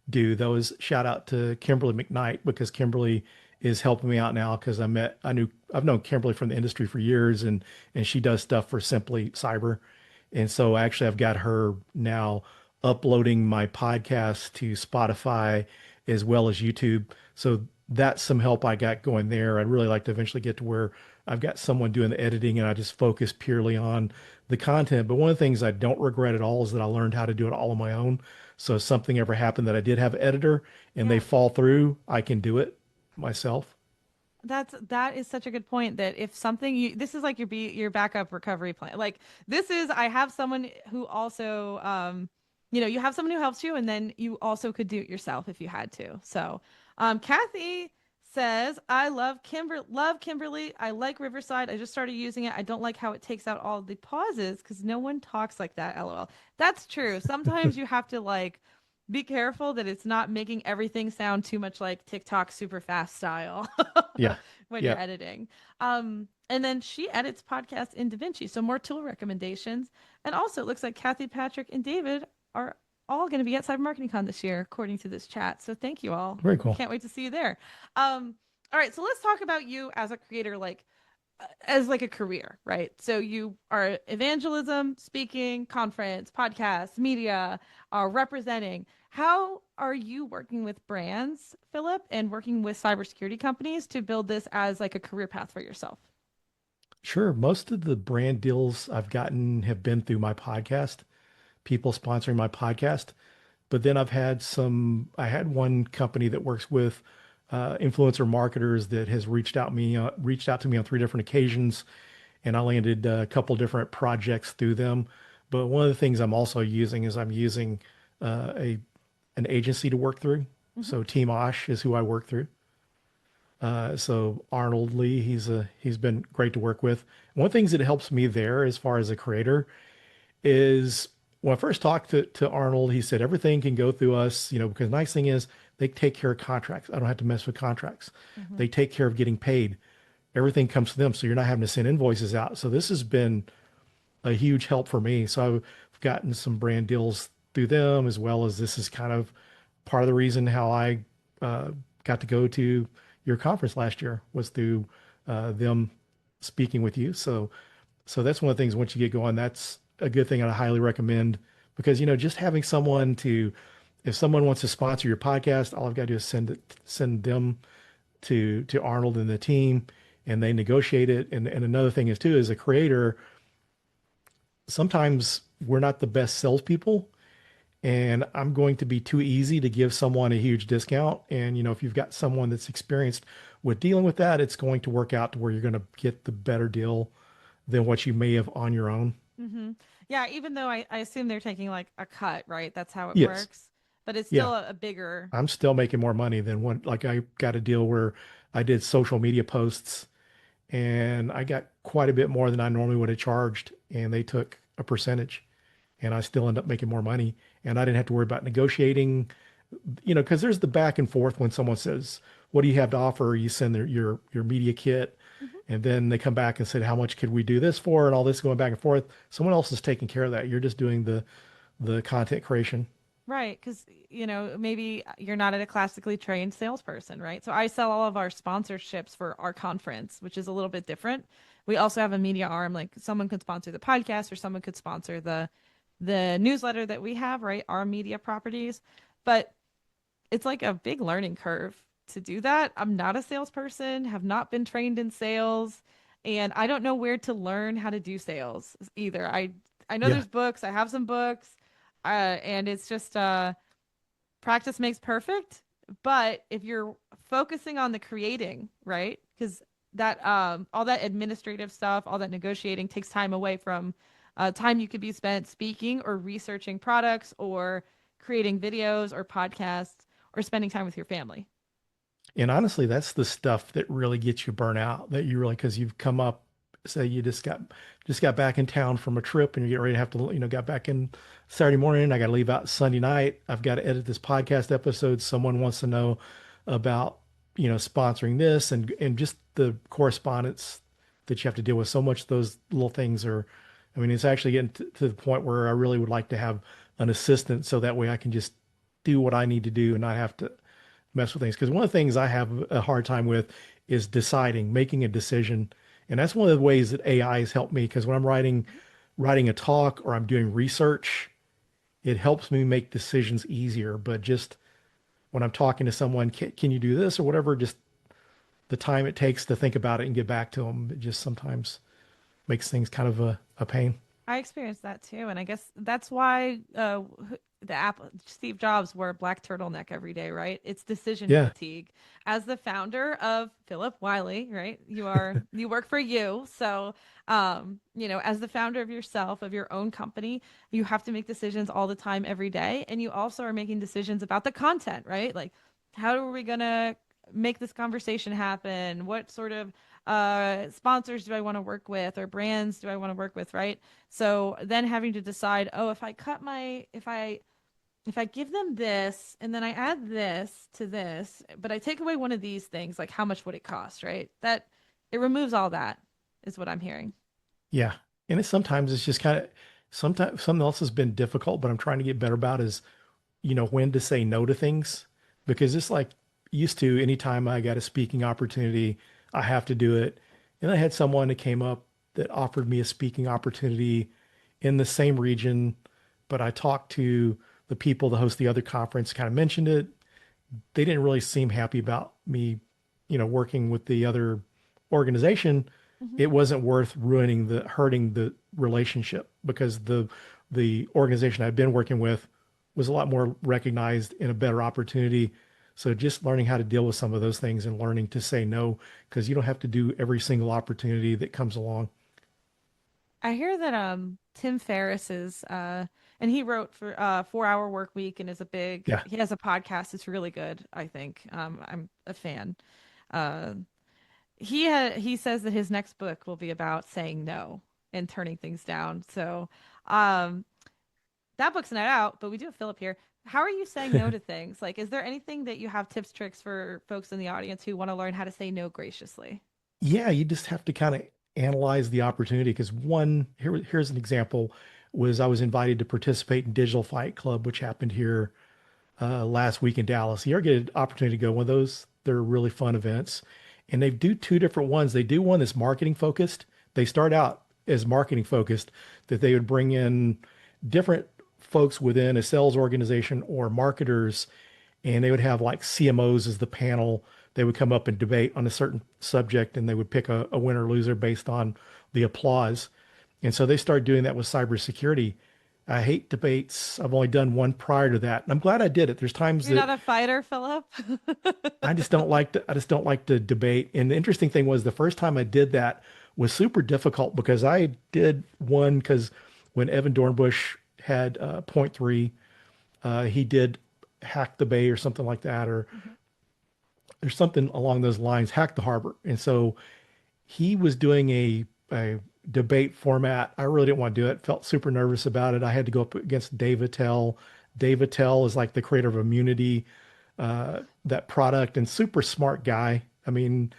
do though is shout out to Kimberly McKnight because Kimberly is helping me out now because I've known Kimberly from the industry for years and she does stuff for Simply Cyber. And so actually I've got her now uploading my podcast to Spotify as well as YouTube. So that's some help I got going there. I'd really like to eventually get to where I've got someone doing the editing and I just focus purely on the content. But one of the things I don't regret at all is that I learned how to do it all on my own. So if something ever happened that I did have an editor and they Yeah. fall through, I can do it myself. That is such a good point that if something you this is like your backup recovery plan. Like this is I have someone who also you have someone who helps you and then you also could do it yourself if you had to. So Kathy says, I love Kimberly. I like Riverside. I just started using it. I don't like how it takes out all the pauses because no one talks like that, LOL. That's true. Sometimes you have to like be careful that it's not making everything sound too much like TikTok super fast style Yeah. when you're Yeah. editing. And then she edits podcasts in DaVinci, so more tool recommendations. And also, it looks like Kathy, Patrick, and David are all going to be at Cyber Marketing Con this year, according to this chat. So thank you all. Very We cool. can't wait to see you there. All right, so let's talk about you as a creator, like as like a career, right? So you are evangelism, speaking, conference, podcast, media, representing. How are you working with brands, Philip, and working with cybersecurity companies to build this as like a career path for yourself? Sure. Most of the brand deals I've gotten have been through my podcast, people sponsoring my podcast. But then I had one company that works with influencer marketers that has reached out to me on 3 different occasions, and I landed a couple different projects through them. But one of the things I'm also using is I'm using a an agency to work through. Mm-hmm. So Team Osh is who I work through. So Arnold Lee, he's been great to work with. One of the things that helps me there as far as a creator is when I first talked to Arnold, he said everything can go through us, because the nice thing is they take care of contracts. I don't have to mess with contracts. Mm-hmm. They take care of getting paid. Everything comes to them. So you're not having to send invoices out. So this has been a huge help for me. So I've gotten some brand deals through them as well as this is kind of part of the reason how I got to go to your conference last year was through them speaking with you. So that's one of the things once you get going, that's a good thing. And I highly recommend because, just having someone if someone wants to sponsor your podcast, all I've got to do is send them to Arnold and the team, and they negotiate it. And another thing is too, as a creator, sometimes we're not the best salespeople, and I'm going to be too easy to give someone a huge discount. And if you've got someone that's experienced with dealing with that, it's going to work out to where you're going to get the better deal than what you may have on your own. Hmm. Yeah, even though I assume they're taking like a cut, right? That's how it Yes. works. But it's Yeah. still a bigger. I'm still making more money than when, like, I got a deal where I did social media posts and I got quite a bit more than I normally would have charged, and they took a percentage, and I still end up making more money, and I didn't have to worry about negotiating, because there's the back and forth when someone says, "What do you have to offer?" You send your media kit, Mhm. and then they come back and said, "How much could we do this for?" And all this going back and forth. Someone else is taking care of that. You're just doing the content creation. Right, because maybe you're not a classically trained salesperson, right? So I sell all of our sponsorships for our conference, which is a little bit different. We also have a media arm, like someone could sponsor the podcast or someone could sponsor the newsletter that we have, right? Our media properties. But it's like a big learning curve to do that. I'm not a salesperson, have not been trained in sales, and I don't know where to learn how to do sales either. I know Yeah. there's books, I have some books, and it's just practice makes perfect. But if you're focusing on the creating, right? Because that all that administrative stuff, all that negotiating takes time away from time you could be spent speaking or researching products or creating videos or podcasts or spending time with your family. And honestly, that's the stuff that really gets you burnt out. That you really, because you've come up, say you just got back in town from a trip, and you're getting ready to have to, got back in Saturday morning. I got to leave out Sunday night. I've got to edit this podcast episode. Someone wants to know about, sponsoring this, and just the correspondence that you have to deal with. So much of those little things are, I mean, it's actually getting to the point where I really would like to have an assistant so that way I can just do what I need to do and not have to mess with things. Because one of the things I have a hard time with is deciding, making a decision. And that's one of the ways that AI has helped me. Because when I'm writing a talk or I'm doing research, it helps me make decisions easier. But just when I'm talking to someone, can you do this or whatever, just the time it takes to think about it and get back to them, it just sometimes makes things kind of a pain. I experienced that too, and I guess that's why the Apple Steve Jobs wore a black turtleneck every day, right? It's decision Yeah. fatigue. As the founder of Phillip Wylie, right? You work for you, so as the founder of yourself, of your own company, you have to make decisions all the time, every day, and you also are making decisions about the content, right? Like, how are we gonna make this conversation happen? What sort of sponsors do I want to work with or brands do I want to work with, right? So then having to decide, oh, if I give them this and then I add this to this, but I take away one of these things, like how much would it cost, right? That it removes all that is what I'm hearing. Yeah. And sometimes it's just kind of, sometimes something else has been difficult, but I'm trying to get better about is, when to say no to things, because it's like used to, anytime I got a speaking opportunity, I have to do it. And I had someone that came up that offered me a speaking opportunity in the same region, but I talked to the people that host the other conference, kind of mentioned it. They didn't really seem happy about me, working with the other organization. Hmm. It wasn't worth hurting the relationship, because the organization I've been working with was a lot more recognized and a better opportunity. So just learning how to deal with some of those things and learning to say no, because you don't have to do every single opportunity that comes along. I hear that Tim Ferriss is and he wrote for 4 Hour Work Week and is a big Yeah. he has a podcast. It's really good, I think. I'm a fan. Uh he says that his next book will be about saying no and turning things down. So um that book's not out, but we do have Philip here. How are you saying no to things? Like, is there anything that you have tips, tricks for folks in the audience who want to learn how to say no graciously? Yeah, you just have to kind of analyze the opportunity, because here's an example, was I was invited to participate in Digital Fight Club, which happened here last week in Dallas. You ever get an opportunity to go to one of those? They're really fun events. And they do two different ones. They do one that's marketing focused. They start out as marketing focused, that they would bring in different folks within a sales organization or marketers, and they would have like CMOs as the panel they would come up and debate on a certain subject, and they would pick a winner loser based on the applause. And so they started doing that with cybersecurity. I hate debates. I've only done one prior to that, and I'm glad I did it. There's times You're that not a fighter, Philip? I just don't like to debate. And the interesting thing was the first time I did that was super difficult because I did one because when Evan Dornbush had point three, he did hack the bay or something like that, or Mhm. there's something along those lines, hack the harbor. And so he was doing a debate format. I really didn't want to do it. Felt super nervous about it. I had to go up against Dave Attell. Dave Attell is like the creator of Immunity, that product, and super smart guy. I mean,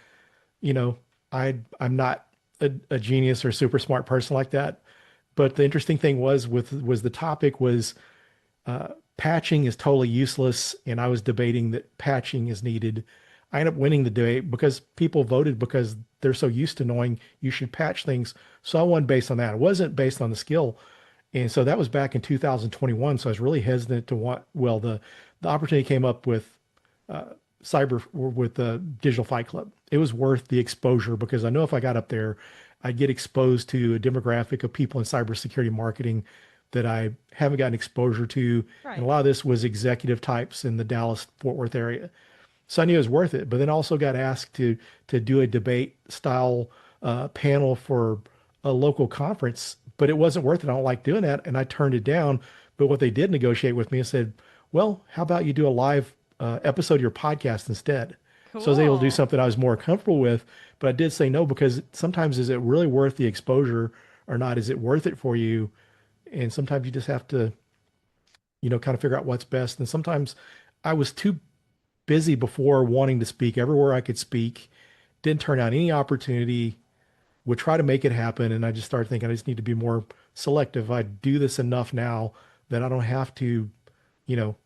you know, I'm not a genius or super smart person like that. But the interesting thing was the topic was patching is totally useless, and I was debating that patching is needed. I ended up winning the debate because people voted because they're so used to knowing you should patch things. So I won based on that. It wasn't based on the skill. And so that was back in 2021. So I was really hesitant to want, well, the opportunity came up with with the Digital Fight Club. It was worth the exposure because I know if I got up there, I'd get exposed to a demographic of people in cybersecurity marketing that I haven't gotten exposure to. And a Right. lot of this was executive types in the Dallas Fort Worth area. So I knew it was worth it. But then also got asked to do a debate style panel for a local conference, but it wasn't worth it. I don't like doing that, and I turned it down. But what they did negotiate with me and said, "Well, how about you do a live episode of your podcast instead?" So I was able to do Cool. something I was more comfortable with. But I did say no because sometimes is it really worth the exposure or not? Is it worth it for you? And sometimes you just have to, kind of figure out what's best. And sometimes I was too busy before wanting to speak everywhere I could speak, didn't turn out any opportunity, would try to make it happen. And I just started thinking I just need to be more selective. I do this enough now that I don't have to, you know,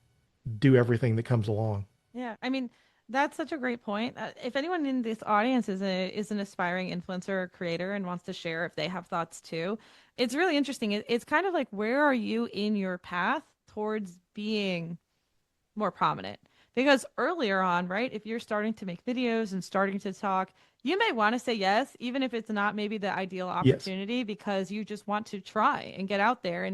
do everything that comes along. Yeah, I mean, that's such a great point. If anyone in this audience is an aspiring influencer or creator and wants to share if they have thoughts too, it's really interesting. It's kind of like where are you in your path towards being more prominent? Because earlier on, right, if you're starting to make videos and starting to talk, you may want to say yes, even if it's not maybe the ideal Yes. opportunity, because you just want to try and get out there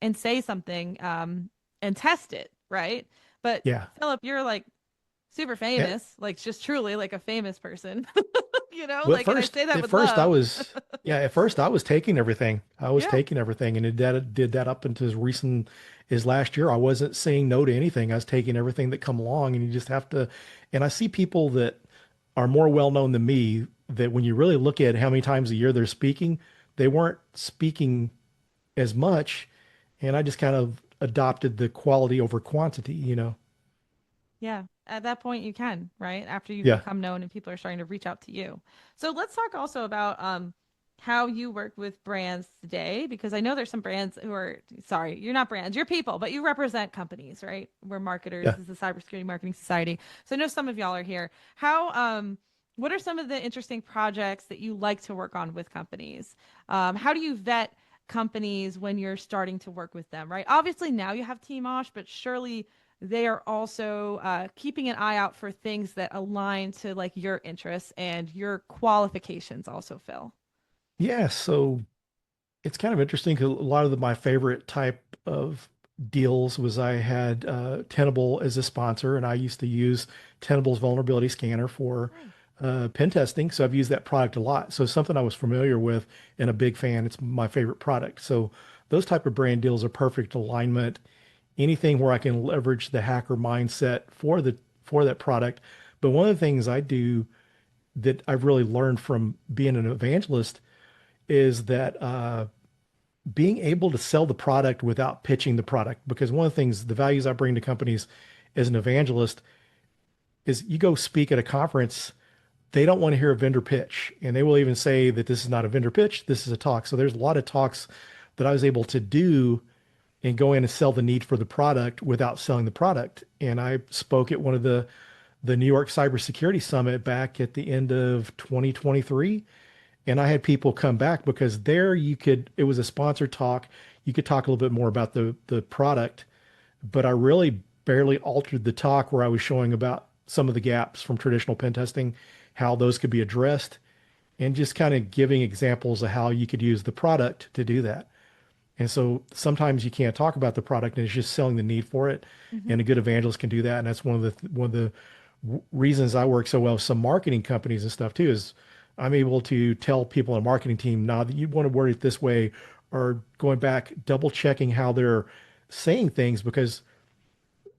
and say something and test it, right? But Yeah. Philip, you're like super Eh, famous, like just truly like a famous person, Well, like, and I say that at with first I love. was, yeah, at first I was taking everything. I was Yeah. taking everything, and it did that up until as recent as last year. I wasn't saying no to anything. I was taking everything that come along, and you just have to. And I see people that are more well known than me that when you really look at how many times a year they're speaking, they weren't speaking as much, and I just kind of adopted the quality over quantity. Yeah. At that point you can, right? After you've Yeah, become known and people are starting to reach out to you. So let's talk also about how you work with brands today, because I know there's some brands who are, sorry, you're not brands, you're people, but you represent companies, right? We're marketers, yeah. this is the Cybersecurity Marketing Society. So I know some of y'all are here. How what are some of the interesting projects that you like to work on with companies? How do you vet companies when you're starting to work with them, right? Obviously now you have Team Osh, but surely they are also keeping an eye out for things that align to like your interests and your qualifications also, Phil. Yeah, so it's kind of interesting because a lot of my favorite type of deals was I had Tenable as a sponsor, and I used to use Tenable's vulnerability scanner for Nice. pen testing. So I've used that product a lot. So it's something I was familiar with and a big fan. It's my favorite product. So those type of brand deals are perfect alignment. Anything where I can leverage the hacker mindset for that product. But one of the things I do that I've really learned from being an evangelist is that being able to sell the product without pitching the product. Because one of the things, the values I bring to companies as an evangelist is you go speak at a conference, they don't want to hear a vendor pitch. And they will even say that this is not a vendor pitch, this is a talk. So there's a lot of talks that I was able to do and go in and sell the need for the product without selling the product. And I spoke at one of the New York Cybersecurity Summit back at the end of 2023. And I had people come back because there it was a sponsored talk. You could talk a little bit more about the product, but I really barely altered the talk where I was showing about some of the gaps from traditional pen testing, how those could be addressed, and just kind of giving examples of how you could use the product to do that. And so sometimes you can't talk about the product and it's just selling the need for it. Hmm. And a good evangelist can do that. And that's one of the reasons I work so well with some marketing companies and stuff too, is I'm able to tell people on a marketing team, now that you want to word it this way, or going back, double checking how they're saying things, because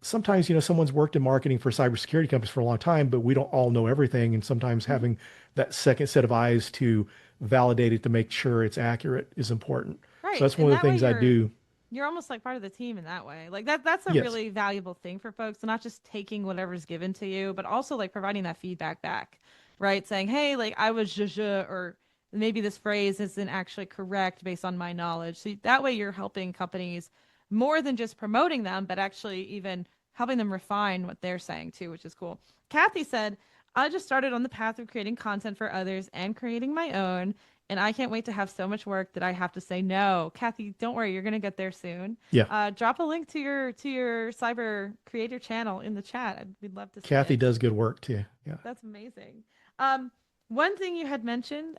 sometimes, someone's worked in marketing for cybersecurity companies for a long time, but we don't all know everything. And sometimes Hmm. having that second set of eyes to validate it to make sure it's accurate is important. So Right. that's one And of the that way things I do. you're almost like part of the team in that way. Like that's a Yes. really valuable thing for folks, so not just taking whatever's given to you, but also like providing that feedback back, right? Saying, "Hey, like I was zhuzh," or maybe this phrase isn't actually correct based on my knowledge. So that way you're helping companies more than just promoting them, but actually even helping them refine what they're saying too, which is cool. Kathy said, "I just started on the path of creating content for others and creating my own. And I can't wait to have so much work that I have to say no." Kathy, don't worry, you're gonna get there soon. Yeah. Drop a link to your cyber creator channel in the chat. We'd love to see Kathy it. does good work too. Yeah. That's amazing. Um, One thing you had mentioned,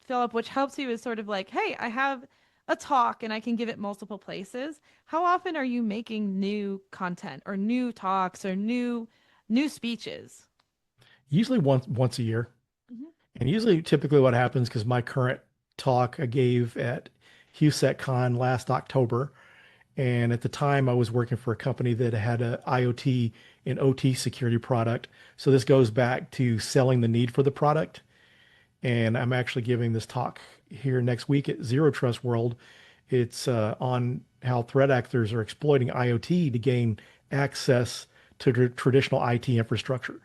Philip, which helps you is sort of like, hey, I have a talk and I can give it multiple places. How often are you making new content or new talks or new speeches? Usually once a year. Hmm. And usually typically what happens, because my current talk I gave at HughesCon last October, and at the time I was working for a company that had a IoT and OT security product. So this goes back to selling the need for the product. And I'm actually giving this talk here next week at Zero Trust World. It's on how threat actors are exploiting IoT to gain access to traditional IT infrastructure.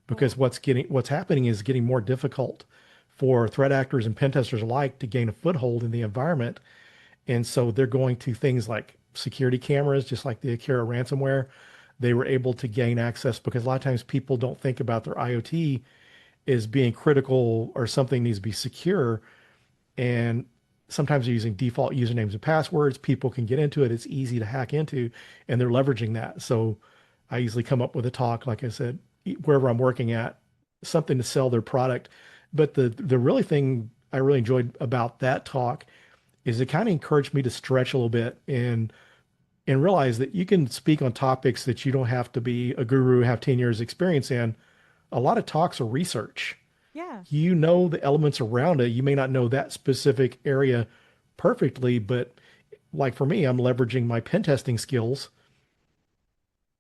Because Cool. what's happening is getting more difficult for threat actors and pen testers alike to gain a foothold in the environment. And so they're going to things like security cameras, just like the Akira ransomware. They were able to gain access because a lot of times people don't think about their IoT as being critical or something needs to be secure. And sometimes they're using default usernames and passwords. People can get into it. It's easy to hack into, and they're leveraging that. So I usually come up with a talk, like I said, wherever I'm working at, something to sell their product. But the really thing I really enjoyed about that talk is it kind of encouraged me to stretch a little bit and realize that you can speak on topics that you don't have to be a guru, have 10 years experience in. A lot of talks are research. Yeah. You know the elements around it. You may not know that specific area perfectly, but like for me, I'm leveraging my pen testing skills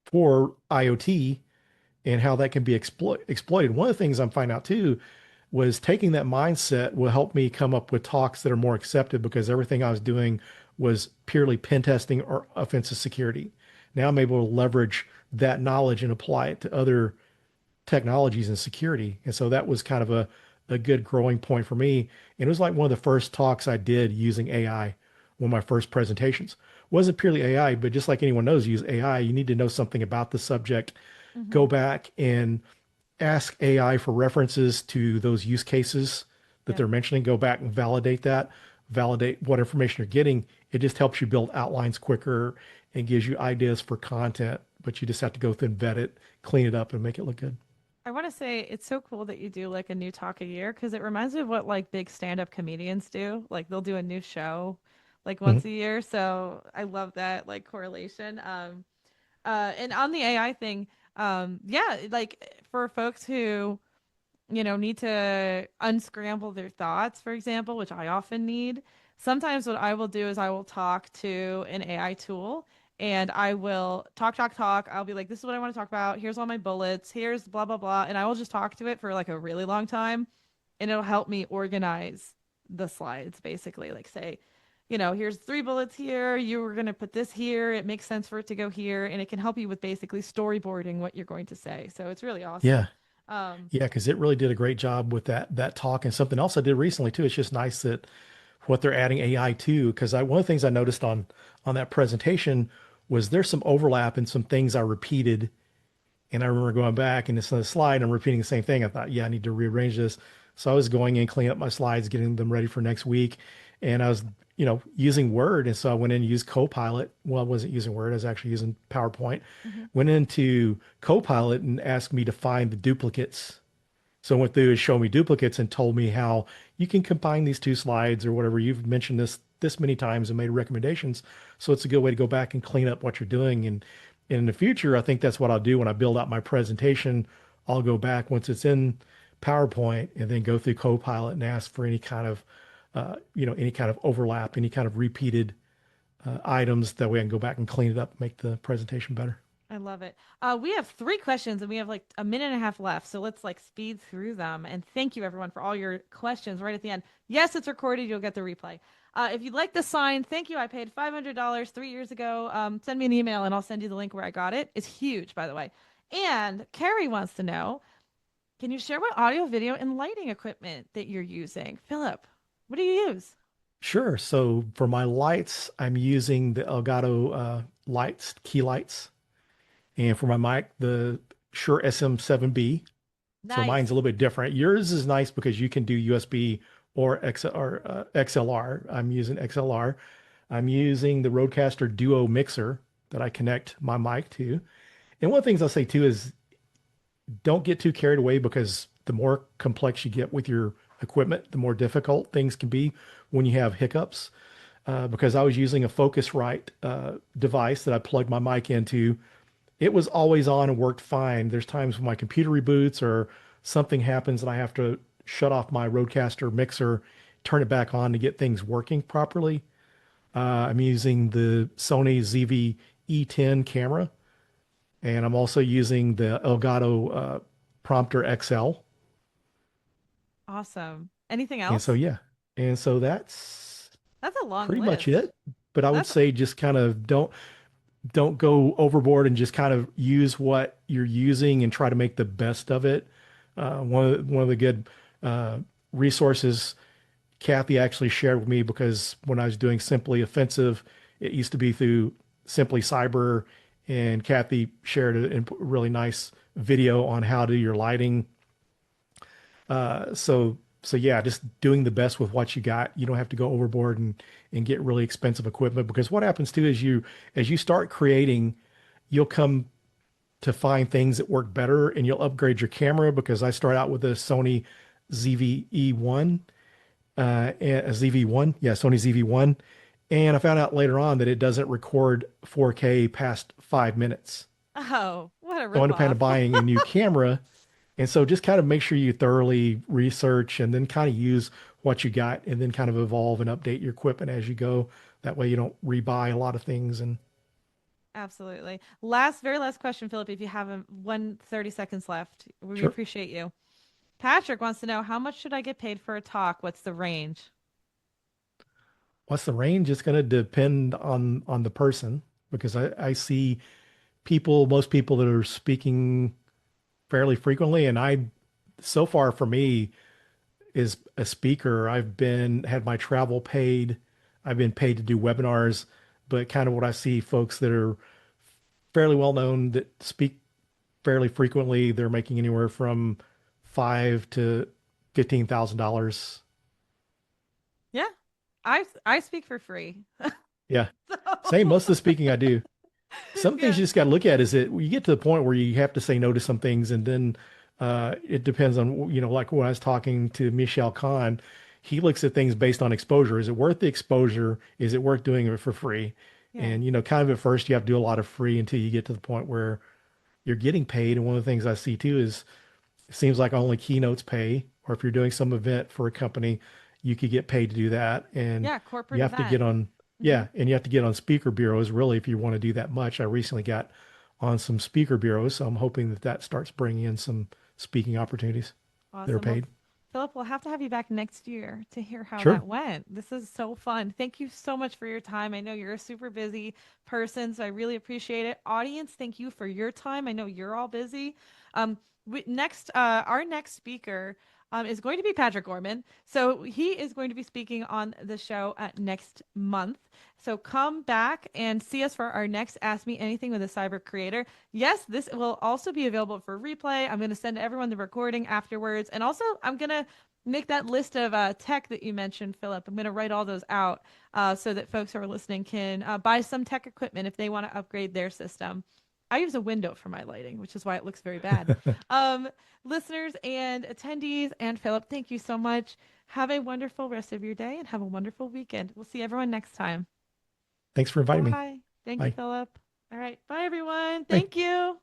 for IoT and how that can be exploited. One of the things I'm finding out too was taking that mindset will help me come up with talks that are more accepted, because everything I was doing was purely pen testing or offensive security. Now I'm able to leverage that knowledge and apply it to other technologies and security. And so that was kind of a good growing point for me. And it was like one of the first talks I did using AI, one of my first presentations. It wasn't purely AI, but just like anyone knows, use AI, you need to know something about the subject. Hmm. Go back and ask AI for references to those use cases that Yep. they're mentioning. Go back and validate that, validate what information you're getting. It just helps you build outlines quicker and gives you ideas for content, but you just have to go through and vet it, clean it up, and make it look good. I want to say it's so cool that you do like a new talk a year because it reminds me of what like big stand-up comedians do. Like they'll do a new show like Mhm. once a year. So I love that like correlation. And on the AI thing, yeah, like for folks who, need to unscramble their thoughts, for example, which I often need. Sometimes what I will do is I will talk to an AI tool and I will talk, talk, talk. I'll be like, this is what I want to talk about. Here's all my bullets. Here's blah, blah, blah. And I will just talk to it for like a really long time and it'll help me organize the slides basically. Like, say, here's three bullets here. You were going to put this here. It makes sense for it to go here. And it can help you with basically storyboarding what you're going to say. So it's really awesome. Yeah. Um, Yeah, because it really did a great job with that talk. And something else I did recently too. It's just nice that what they're adding AI to. Because one of the things I noticed on that presentation was there's some overlap in some things I repeated. And I remember going back and it's on the slide, I'm repeating the same thing. I thought, yeah, I need to rearrange this. So I was going in, cleaning up my slides, getting them ready for next week. and I was, using Word. And so I went in and used Copilot. Well, I wasn't using Word. I was actually using PowerPoint. Hmm. Went into Copilot and asked me to find the duplicates. So I went through and showed me duplicates and told me how you can combine these two slides or whatever. You've mentioned this many times and made recommendations. So it's a good way to go back and clean up what you're doing. And in the future, I think that's what I'll do when I build out my presentation. I'll go back once it's in PowerPoint and then go through Copilot and ask for any kind of, any kind of overlap, any kind of repeated items. That way I can go back and clean it up, make the presentation better. I love it. We have three questions and we have like a minute and a half left. So let's like speed through them. And thank you everyone for all your questions right at the end. Yes, it's recorded. You'll get the replay. If you'd like the sign, thank you. I paid $500 3 years ago. Send me an email and I'll send you the link where I got it. It's huge, by the way. And Carrie wants to know, can you share what audio, video, and lighting equipment that you're using? Philip, what do you use? Sure. So for my lights, I'm using the Elgato lights, key lights. And for my mic, the Shure SM7B. So mine's Nice. a little bit different. Yours is nice because you can do USB or XLR. I'm using XLR. I'm using the Rodecaster Duo mixer that I connect my mic to. And one of the things I'll say too is don't get too carried away because the more complex you get with your equipment, the more difficult things can be when you have hiccups. Because I was using a Focusrite device that I plugged my mic into, it was always on and worked fine. There's times when my computer reboots or something happens and I have to shut off my Rodecaster mixer, turn it back on to get things working properly. I'm using the Sony ZV-E10 camera, and I'm also using the Elgato Prompter XL. Awesome. Anything And so, else? yeah. And so that's That's a long pretty much list. it. But I would That's say just kind of don't go overboard and just kind of use what you're using and try to make the best of it. One of the good uh, resources Kathy actually shared with me, because when I was doing Simply Offensive, it used to be through Simply Cyber, and Kathy shared a really nice video on how to do your lighting. So yeah, just doing the best with what you got. You don't have to go overboard and get really expensive equipment, because what happens too is as you start creating, you'll come to find things that work better and you'll upgrade your camera. Because I start out with a Sony ZV-E1, a ZV-1, yeah, Sony ZV-1, and I found out later on that it doesn't record 4K past 5 minutes. oh, what a So I ended up kind ripoff. of buying a new camera. And so just kind of make sure you thoroughly research and then kind of use what you got and then kind of evolve and update your equipment as you go. That way you don't rebuy a lot of things. And Absolutely. Very last question, Philip, if you have 30 seconds left. We sure. appreciate you. Patrick wants to know, how much should I get paid for a talk? What's the range? What's the range? It's going to depend on the person, because I see most people that are speaking fairly frequently. And so far for me, is a speaker. Had my travel paid. I've been paid to do webinars, but kind of what I see folks that are fairly well known that speak fairly frequently, they're making anywhere from five to $15,000. Yeah. I speak for free. Yeah, same. So, Most of the speaking I do. Some things yeah. you just got to look at is that you get to the point where you have to say no to some things, and then it depends on, like when I was talking to Michelle Kahn, he looks at things based on exposure. Is it worth the exposure? Is it worth doing it for free? Yeah. And kind of at first you have to do a lot of free until you get to the point where you're getting paid. And one of the things I see too is it seems like only keynotes pay, or if you're doing some event for a company, you could get paid to do that. And Yeah, corporate you have to get event. on, Hmm. yeah, and you have to get on speaker bureaus really if you want to do that much. I recently got on some speaker bureaus, so I'm hoping that that starts bringing in some speaking opportunities that are Awesome. Well, paid. Philip, we'll have to have you back next year to hear how Sure. that went. This is so fun. Thank you so much for your time. I know you're a super busy person, so I really appreciate it. Audience, thank you for your time. I know you're all busy. Our next speaker is going to be Patrick Gorman. So he is going to be speaking on the show next month. So come back and see us for our next Ask Me Anything with a Cyber Creator. Yes, this will also be available for replay. I'm going to send everyone the recording afterwards. And also, I'm going to make that list of tech that you mentioned, Philip. I'm going to write all those out so that folks who are listening can buy some tech equipment if they want to upgrade their system. I use a window for my lighting, which is why it looks very bad. Um, Listeners and attendees, and Philip, thank you so much. Have a wonderful rest of your day and have a wonderful weekend. We'll see everyone next time. Thanks for inviting me. Bye. Thank you, Bye. Philip. All right. Bye, everyone. Bye. Thank you.